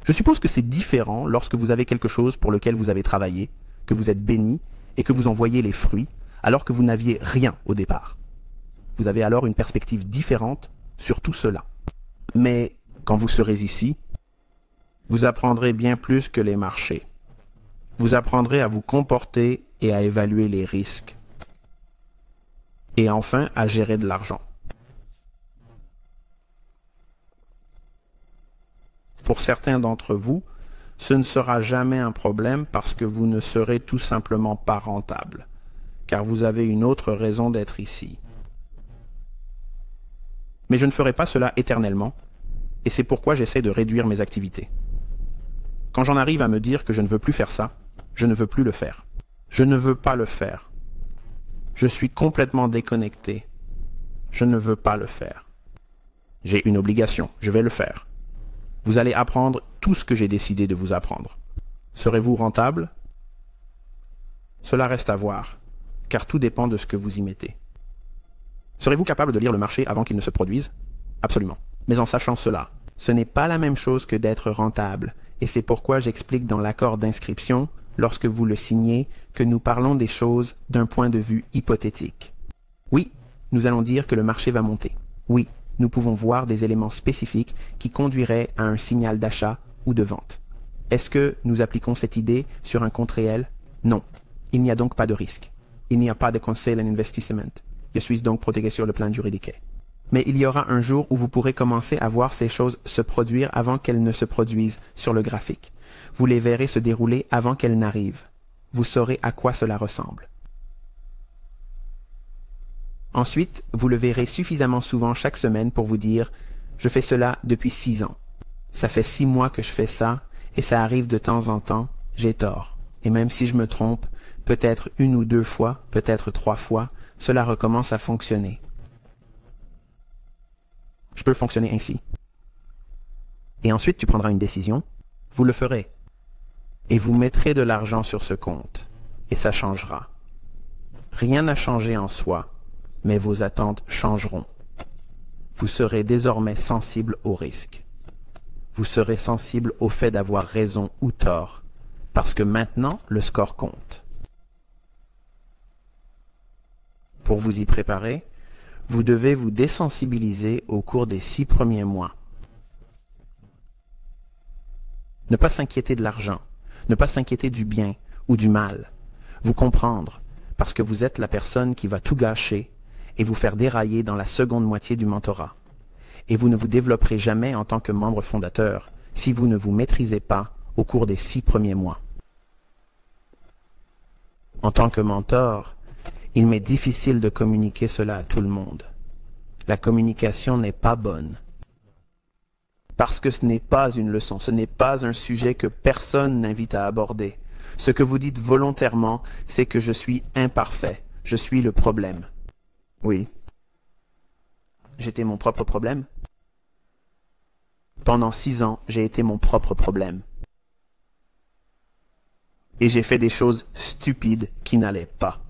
Je suppose que c'est différent lorsque vous avez quelque chose pour lequel vous avez travaillé, que vous êtes béni et que vous en voyez les fruits, alors que vous n'aviez rien au départ. Vous avez alors une perspective différente sur tout cela. Mais quand vous serez ici, vous apprendrez bien plus que les marchés. Vous apprendrez à vous comporter et à évaluer les risques. Et enfin, à gérer de l'argent. Pour certains d'entre vous, ce ne sera jamais un problème parce que vous ne serez tout simplement pas rentable, car vous avez une autre raison d'être ici. Mais je ne ferai pas cela éternellement, et c'est pourquoi j'essaie de réduire mes activités. Quand j'en arrive à me dire que je ne veux plus faire ça, je ne veux plus le faire. Je ne veux pas le faire. Je suis complètement déconnecté. Je ne veux pas le faire. J'ai une obligation, je vais le faire. Vous allez apprendre tout ce que j'ai décidé de vous apprendre. Serez-vous rentable? Cela reste à voir, car tout dépend de ce que vous y mettez. Serez-vous capable de lire le marché avant qu'il ne se produise? Absolument. Mais en sachant cela, ce n'est pas la même chose que d'être rentable, et c'est pourquoi j'explique dans l'accord d'inscription, lorsque vous le signez, que nous parlons des choses d'un point de vue hypothétique. Oui, nous allons dire que le marché va monter. Oui, nous pouvons voir des éléments spécifiques qui conduiraient à un signal d'achat ou de vente. Est-ce que nous appliquons cette idée sur un compte réel? Non. Il n'y a donc pas de risque. Il n'y a pas de conseil en investissement. Je suis donc protégé sur le plan juridique. Mais il y aura un jour où vous pourrez commencer à voir ces choses se produire avant qu'elles ne se produisent sur le graphique. Vous les verrez se dérouler avant qu'elles n'arrivent. Vous saurez à quoi cela ressemble. Ensuite, vous le verrez suffisamment souvent chaque semaine pour vous dire « Je fais cela depuis 6 ans. Ça fait 6 mois que je fais ça, et ça arrive de temps en temps, j'ai tort. Et même si je me trompe, peut-être 1 ou 2 fois, peut-être 3 fois, cela recommence à fonctionner. Je peux fonctionner ainsi. » Et ensuite, tu prendras une décision, vous le ferez. Et vous mettrez de l'argent sur ce compte, et ça changera. Rien n'a changé en soi, mais vos attentes changeront. Vous serez désormais sensible au risque. Vous serez sensible au fait d'avoir raison ou tort, parce que maintenant, le score compte. Pour vous y préparer, vous devez vous désensibiliser au cours des 6 premiers mois. Ne pas s'inquiéter de l'argent, ne pas s'inquiéter du bien ou du mal. Vous comprendre, parce que vous êtes la personne qui va tout gâcher et vous faire dérailler dans la seconde moitié du mentorat. Et vous ne vous développerez jamais en tant que membre fondateur si vous ne vous maîtrisez pas au cours des 6 premiers mois. En tant que mentor, il m'est difficile de communiquer cela à tout le monde. La communication n'est pas bonne. Parce que ce n'est pas une leçon, ce n'est pas un sujet que personne n'invite à aborder. Ce que vous dites volontairement, c'est que je suis imparfait, je suis le problème. Oui. J'étais mon propre problème. Pendant 6 ans, j'ai été mon propre problème. Et j'ai fait des choses stupides qui n'allaient pas.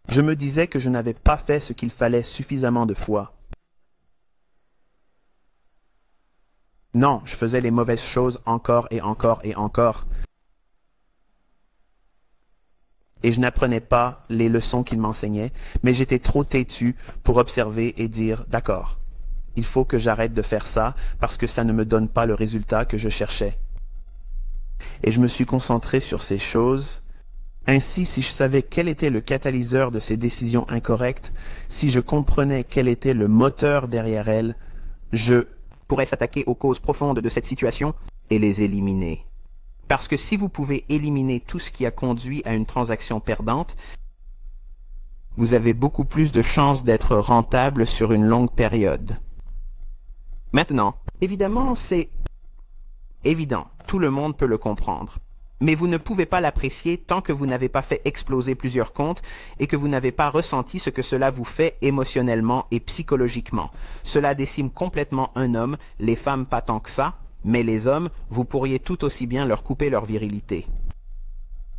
Je me disais que je n'avais pas fait ce qu'il fallait suffisamment de fois. Non, je faisais les mauvaises choses encore et encore et encore. Et je n'apprenais pas les leçons qu'il m'enseignait, mais j'étais trop têtu pour observer et dire « D'accord, il faut que j'arrête de faire ça parce que ça ne me donne pas le résultat que je cherchais. » Et je me suis concentré sur ces choses. Ainsi, si je savais quel était le catalyseur de ces décisions incorrectes, si je comprenais quel était le moteur derrière elles, je pourrais s'attaquer aux causes profondes de cette situation et les éliminer. Parce que si vous pouvez éliminer tout ce qui a conduit à une transaction perdante, vous avez beaucoup plus de chances d'être rentable sur une longue période. Maintenant, évidemment, c'est évident, tout le monde peut le comprendre. Mais vous ne pouvez pas l'apprécier tant que vous n'avez pas fait exploser plusieurs comptes et que vous n'avez pas ressenti ce que cela vous fait émotionnellement et psychologiquement. Cela décime complètement un homme, les femmes pas tant que ça, mais les hommes, vous pourriez tout aussi bien leur couper leur virilité.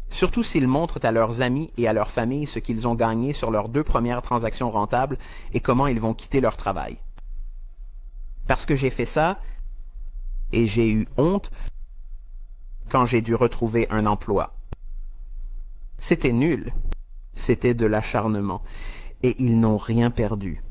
Surtout s'ils montrent à leurs amis et à leur famille ce qu'ils ont gagné sur leurs 2 premières transactions rentables et comment ils vont quitter leur travail. Parce que j'ai fait ça, et j'ai eu honte quand j'ai dû retrouver un emploi. C'était nul. C'était de l'acharnement. Et ils n'ont rien perdu.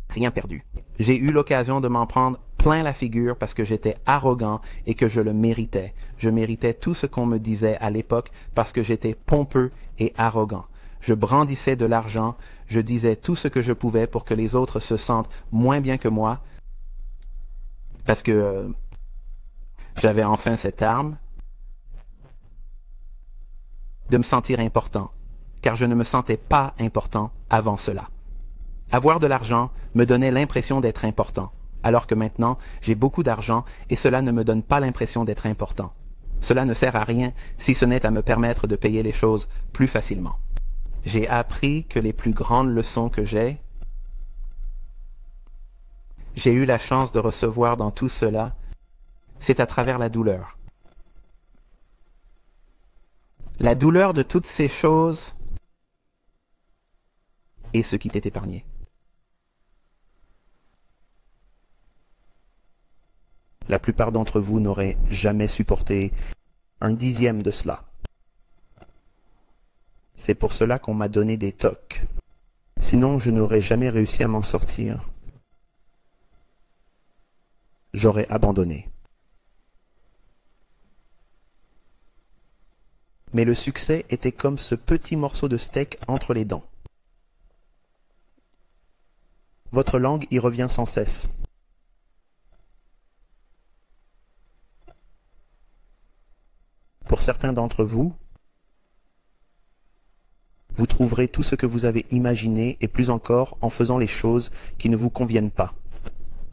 Rien perdu. J'ai eu l'occasion de m'en prendre plein la figure parce que j'étais arrogant et que je le méritais. Je méritais tout ce qu'on me disait à l'époque parce que j'étais pompeux et arrogant. Je brandissais de l'argent, je disais tout ce que je pouvais pour que les autres se sentent moins bien que moi parce que j'avais enfin cette arme de me sentir important, car je ne me sentais pas important avant cela. Avoir de l'argent me donnait l'impression d'être important, alors que maintenant, j'ai beaucoup d'argent et cela ne me donne pas l'impression d'être important. Cela ne sert à rien si ce n'est à me permettre de payer les choses plus facilement. J'ai appris que les plus grandes leçons que j'ai eu la chance de recevoir dans tout cela, c'est à travers la douleur. La douleur de toutes ces choses et ce qui t'est épargné. La plupart d'entre vous n'auraient jamais supporté 1/10 de cela. C'est pour cela qu'on m'a donné des tocs. Sinon, je n'aurais jamais réussi à m'en sortir. J'aurais abandonné. Mais le succès était comme ce petit morceau de steak entre les dents. Votre langue y revient sans cesse. Pour certains d'entre vous, vous trouverez tout ce que vous avez imaginé et plus encore en faisant les choses qui ne vous conviennent pas.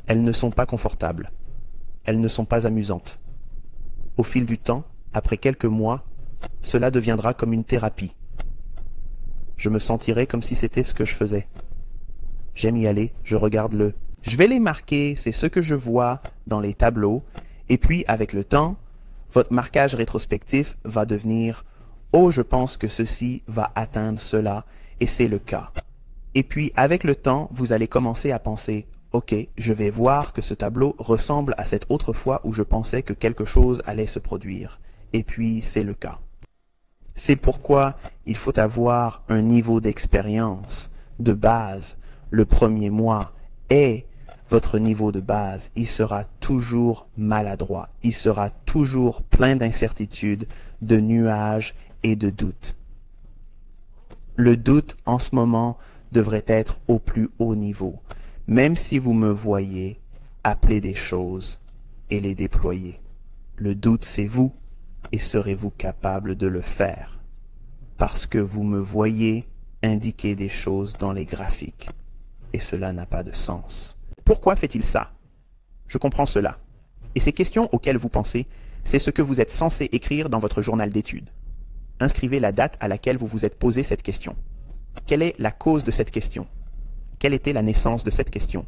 Elles ne sont pas confortables. Elles ne sont pas amusantes. Au fil du temps, après quelques mois, cela deviendra comme une thérapie. Je me sentirai comme si c'était ce que je faisais. J'aime y aller, je regarde le « je vais les marquer, c'est ce que je vois dans les tableaux » et puis avec le temps, votre marquage rétrospectif va devenir « oh, je pense que ceci va atteindre cela » et c'est le cas. Et puis avec le temps, vous allez commencer à penser « ok, je vais voir que ce tableau ressemble à cette autre fois où je pensais que quelque chose allait se produire. » Et puis c'est le cas. C'est pourquoi il faut avoir un niveau d'expérience, de base. Le premier mois est votre niveau de base. Il sera toujours maladroit. Il sera toujours plein d'incertitudes, de nuages et de doutes. Le doute en ce moment devrait être au plus haut niveau. Même si vous me voyez appeler des choses et les déployer. Le doute, c'est vous. Et serez-vous capable de le faire? Parce que vous me voyez indiquer des choses dans les graphiques. Et cela n'a pas de sens. Pourquoi fait-il ça? Je comprends cela. Et ces questions auxquelles vous pensez, c'est ce que vous êtes censé écrire dans votre journal d'études. Inscrivez la date à laquelle vous vous êtes posé cette question. Quelle est la cause de cette question? Quelle était la naissance de cette question?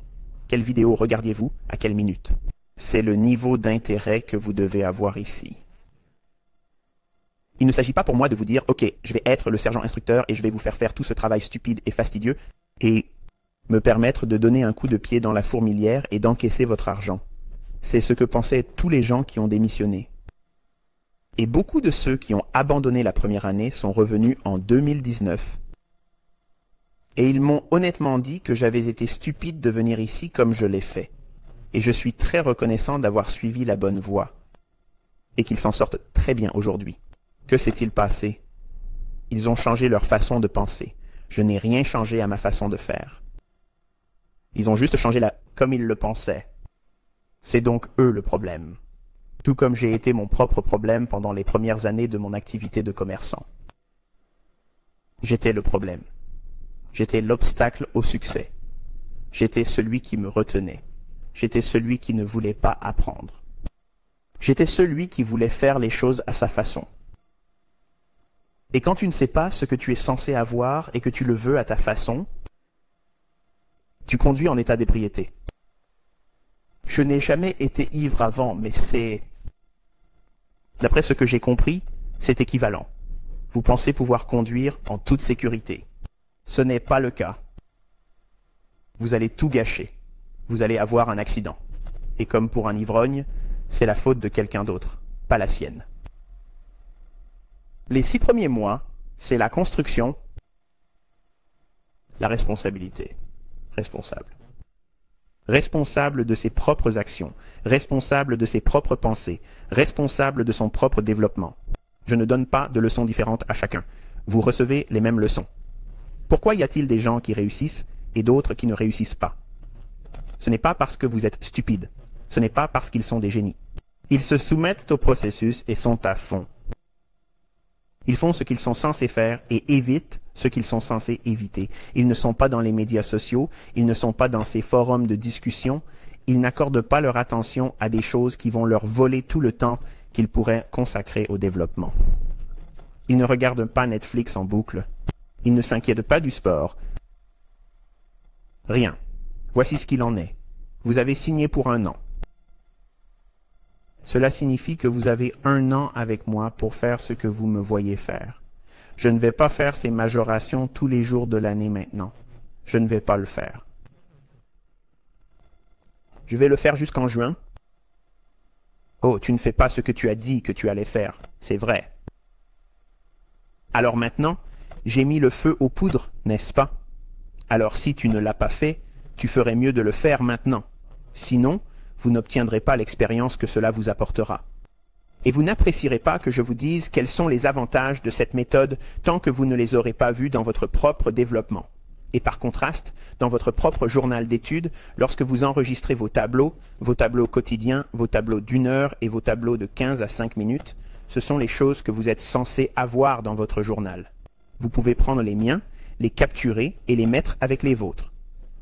Quelle vidéo regardiez-vous? À quelle minute? C'est le niveau d'intérêt que vous devez avoir ici. Il ne s'agit pas pour moi de vous dire « Ok, je vais être le sergent instructeur et je vais vous faire faire tout ce travail stupide et fastidieux et me permettre de donner un coup de pied dans la fourmilière et d'encaisser votre argent. » C'est ce que pensaient tous les gens qui ont démissionné. Et beaucoup de ceux qui ont abandonné la première année sont revenus en 2019. Et ils m'ont honnêtement dit que j'avais été stupide de venir ici comme je l'ai fait. Et je suis très reconnaissant d'avoir suivi la bonne voie. Et qu'ils s'en sortent très bien aujourd'hui. Que s'est-il passé? Ils ont changé leur façon de penser. Je n'ai rien changé à ma façon de faire. Ils ont juste changé comme ils le pensaient. C'est donc eux le problème. Tout comme j'ai été mon propre problème pendant les premières années de mon activité de commerçant. J'étais le problème. J'étais l'obstacle au succès. J'étais celui qui me retenait. J'étais celui qui ne voulait pas apprendre. J'étais celui qui voulait faire les choses à sa façon. Et quand tu ne sais pas ce que tu es censé avoir et que tu le veux à ta façon, tu conduis en état d'ébriété. Je n'ai jamais été ivre avant, mais c'est... D'après ce que j'ai compris, c'est équivalent. Vous pensez pouvoir conduire en toute sécurité. Ce n'est pas le cas. Vous allez tout gâcher. Vous allez avoir un accident. Et comme pour un ivrogne, c'est la faute de quelqu'un d'autre, pas la sienne. Les 6 premiers mois, c'est la construction, la responsabilité. Responsable. Responsable de ses propres actions, responsable de ses propres pensées, responsable de son propre développement. Je ne donne pas de leçons différentes à chacun. Vous recevez les mêmes leçons. Pourquoi y a-t-il des gens qui réussissent et d'autres qui ne réussissent pas? Ce n'est pas parce que vous êtes stupide. Ce n'est pas parce qu'ils sont des génies. Ils se soumettent au processus et sont à fond. Ils font ce qu'ils sont censés faire et évitent ce qu'ils sont censés éviter. Ils ne sont pas dans les médias sociaux, ils ne sont pas dans ces forums de discussion, ils n'accordent pas leur attention à des choses qui vont leur voler tout le temps qu'ils pourraient consacrer au développement. Ils ne regardent pas Netflix en boucle. Ils ne s'inquiètent pas du sport. Rien. Voici ce qu'il en est. Vous avez signé pour 1 an. Cela signifie que vous avez 1 an avec moi pour faire ce que vous me voyez faire. Je ne vais pas faire ces majorations tous les jours de l'année maintenant. Je ne vais pas le faire. Je vais le faire jusqu'en juin. Oh, tu ne fais pas ce que tu as dit que tu allais faire. C'est vrai. Alors maintenant, j'ai mis le feu aux poudres, n'est-ce pas? Alors si tu ne l'as pas fait, tu ferais mieux de le faire maintenant. Sinon, vous n'obtiendrez pas l'expérience que cela vous apportera. Et vous n'apprécierez pas que je vous dise quels sont les avantages de cette méthode tant que vous ne les aurez pas vus dans votre propre développement. Et par contraste, dans votre propre journal d'études, lorsque vous enregistrez vos tableaux quotidiens, vos tableaux d'1 heure et vos tableaux de 15 à 5 minutes, ce sont les choses que vous êtes censé avoir dans votre journal. Vous pouvez prendre les miens, les capturer et les mettre avec les vôtres.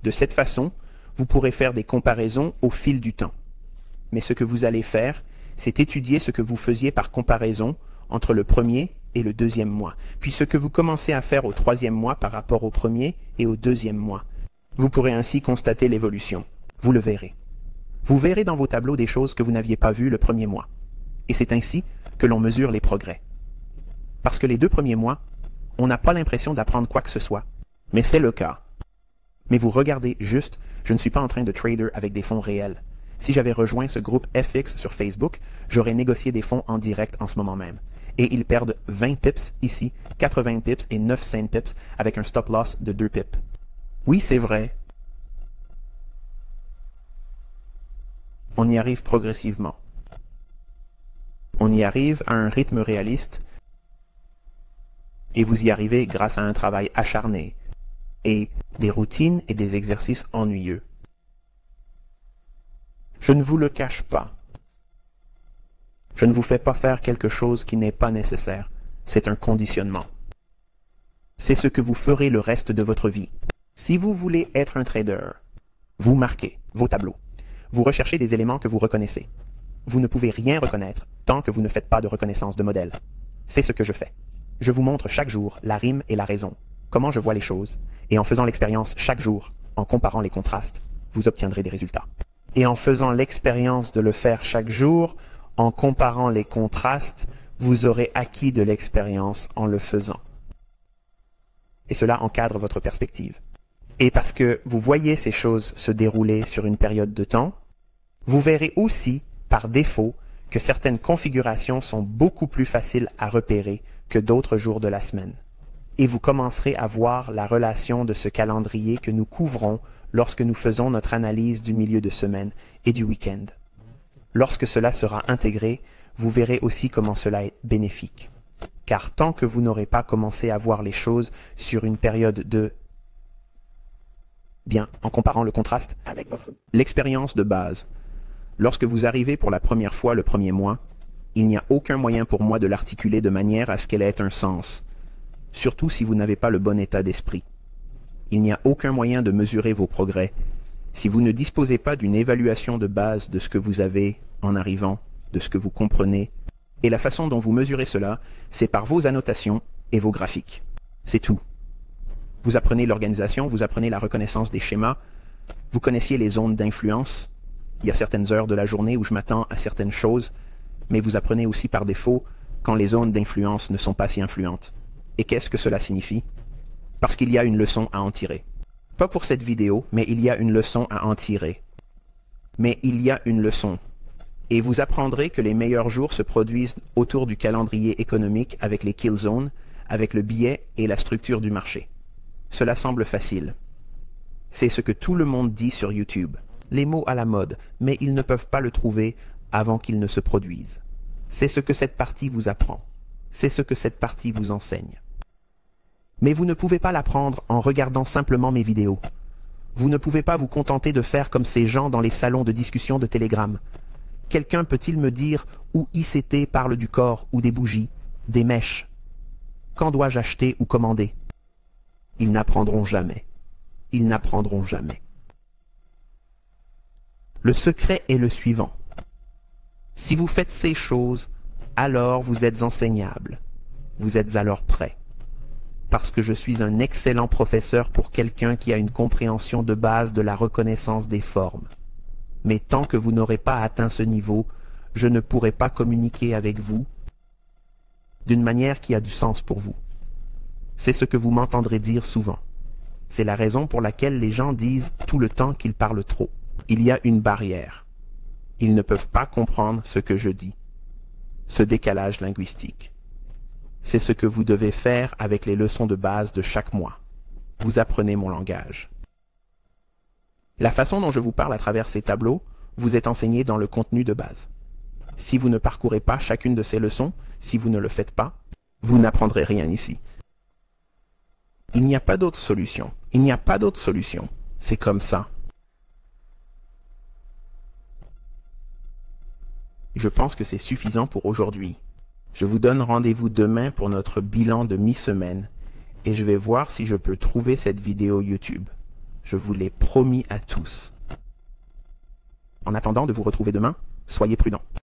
De cette façon, vous pourrez faire des comparaisons au fil du temps. Mais ce que vous allez faire, c'est étudier ce que vous faisiez par comparaison entre le premier et le deuxième mois, puis ce que vous commencez à faire au troisième mois par rapport au premier et au deuxième mois. Vous pourrez ainsi constater l'évolution. Vous le verrez. Vous verrez dans vos tableaux des choses que vous n'aviez pas vues le premier mois. Et c'est ainsi que l'on mesure les progrès. Parce que les 2 premiers mois, on n'a pas l'impression d'apprendre quoi que ce soit. Mais c'est le cas. Mais vous regardez juste, je ne suis pas en train de trader avec des fonds réels. Si j'avais rejoint ce groupe FX sur Facebook, j'aurais négocié des fonds en direct en ce moment même. Et ils perdent 20 pips ici, 80 pips et 900 pips avec un stop loss de 2 pips. Oui, c'est vrai. On y arrive progressivement. On y arrive à un rythme réaliste et vous y arrivez grâce à un travail acharné et des routines et des exercices ennuyeux. Je ne vous le cache pas. Je ne vous fais pas faire quelque chose qui n'est pas nécessaire. C'est un conditionnement. C'est ce que vous ferez le reste de votre vie. Si vous voulez être un trader, vous marquez vos tableaux. Vous recherchez des éléments que vous reconnaissez. Vous ne pouvez rien reconnaître tant que vous ne faites pas de reconnaissance de modèle. C'est ce que je fais. Je vous montre chaque jour la rime et la raison, comment je vois les choses, et en faisant l'expérience chaque jour, en comparant les contrastes, vous obtiendrez des résultats. Et en faisant l'expérience de le faire chaque jour, en comparant les contrastes, vous aurez acquis de l'expérience en le faisant. Et cela encadre votre perspective. Et parce que vous voyez ces choses se dérouler sur une période de temps, vous verrez aussi, par défaut, que certaines configurations sont beaucoup plus faciles à repérer que d'autres jours de la semaine. Et vous commencerez à voir la relation de ce calendrier que nous couvrons lorsque nous faisons notre analyse du milieu de semaine et du week-end. Lorsque cela sera intégré, vous verrez aussi comment cela est bénéfique. Car tant que vous n'aurez pas commencé à voir les choses sur une période de... Bien, en comparant le contraste avec l'expérience de base. Lorsque vous arrivez pour la première fois le premier mois, il n'y a aucun moyen pour moi de l'articuler de manière à ce qu'elle ait un sens, surtout si vous n'avez pas le bon état d'esprit. Il n'y a aucun moyen de mesurer vos progrès si vous ne disposez pas d'une évaluation de base de ce que vous avez en arrivant, de ce que vous comprenez, et la façon dont vous mesurez cela, c'est par vos annotations et vos graphiques. C'est tout. Vous apprenez l'organisation, vous apprenez la reconnaissance des schémas, vous connaissiez les zones d'influence. Il y a certaines heures de la journée où je m'attends à certaines choses, mais vous apprenez aussi par défaut quand les zones d'influence ne sont pas si influentes. Et qu'est-ce que cela signifie? Parce qu'il y a une leçon à en tirer. Pas pour cette vidéo, mais il y a une leçon à en tirer. Mais il y a une leçon. Et vous apprendrez que les meilleurs jours se produisent autour du calendrier économique avec les kill zones, avec le billet et la structure du marché. Cela semble facile. C'est ce que tout le monde dit sur YouTube. Les mots à la mode, mais ils ne peuvent pas le trouver avant qu'ils ne se produisent. C'est ce que cette partie vous apprend. C'est ce que cette partie vous enseigne. Mais vous ne pouvez pas l'apprendre en regardant simplement mes vidéos. Vous ne pouvez pas vous contenter de faire comme ces gens dans les salons de discussion de Telegram. Quelqu'un peut-il me dire où ICT parle du corps ou des bougies, des mèches? Quand dois-je acheter ou commander? Ils n'apprendront jamais. Ils n'apprendront jamais. Le secret est le suivant. Si vous faites ces choses, alors vous êtes enseignable. Vous êtes alors prêt. Parce que je suis un excellent professeur pour quelqu'un qui a une compréhension de base de la reconnaissance des formes. Mais tant que vous n'aurez pas atteint ce niveau, je ne pourrai pas communiquer avec vous d'une manière qui a du sens pour vous. C'est ce que vous m'entendrez dire souvent. C'est la raison pour laquelle les gens disent tout le temps qu'ils parlent trop. Il y a une barrière. Ils ne peuvent pas comprendre ce que je dis. Ce décalage linguistique. C'est ce que vous devez faire avec les leçons de base de chaque mois. Vous apprenez mon langage. La façon dont je vous parle à travers ces tableaux vous est enseignée dans le contenu de base. Si vous ne parcourez pas chacune de ces leçons, si vous ne le faites pas, vous n'apprendrez rien ici. Il n'y a pas d'autre solution. Il n'y a pas d'autre solution. C'est comme ça. Je pense que c'est suffisant pour aujourd'hui. Je vous donne rendez-vous demain pour notre bilan de mi-semaine et je vais voir si je peux trouver cette vidéo YouTube. Je vous l'ai promis à tous. En attendant de vous retrouver demain, soyez prudents.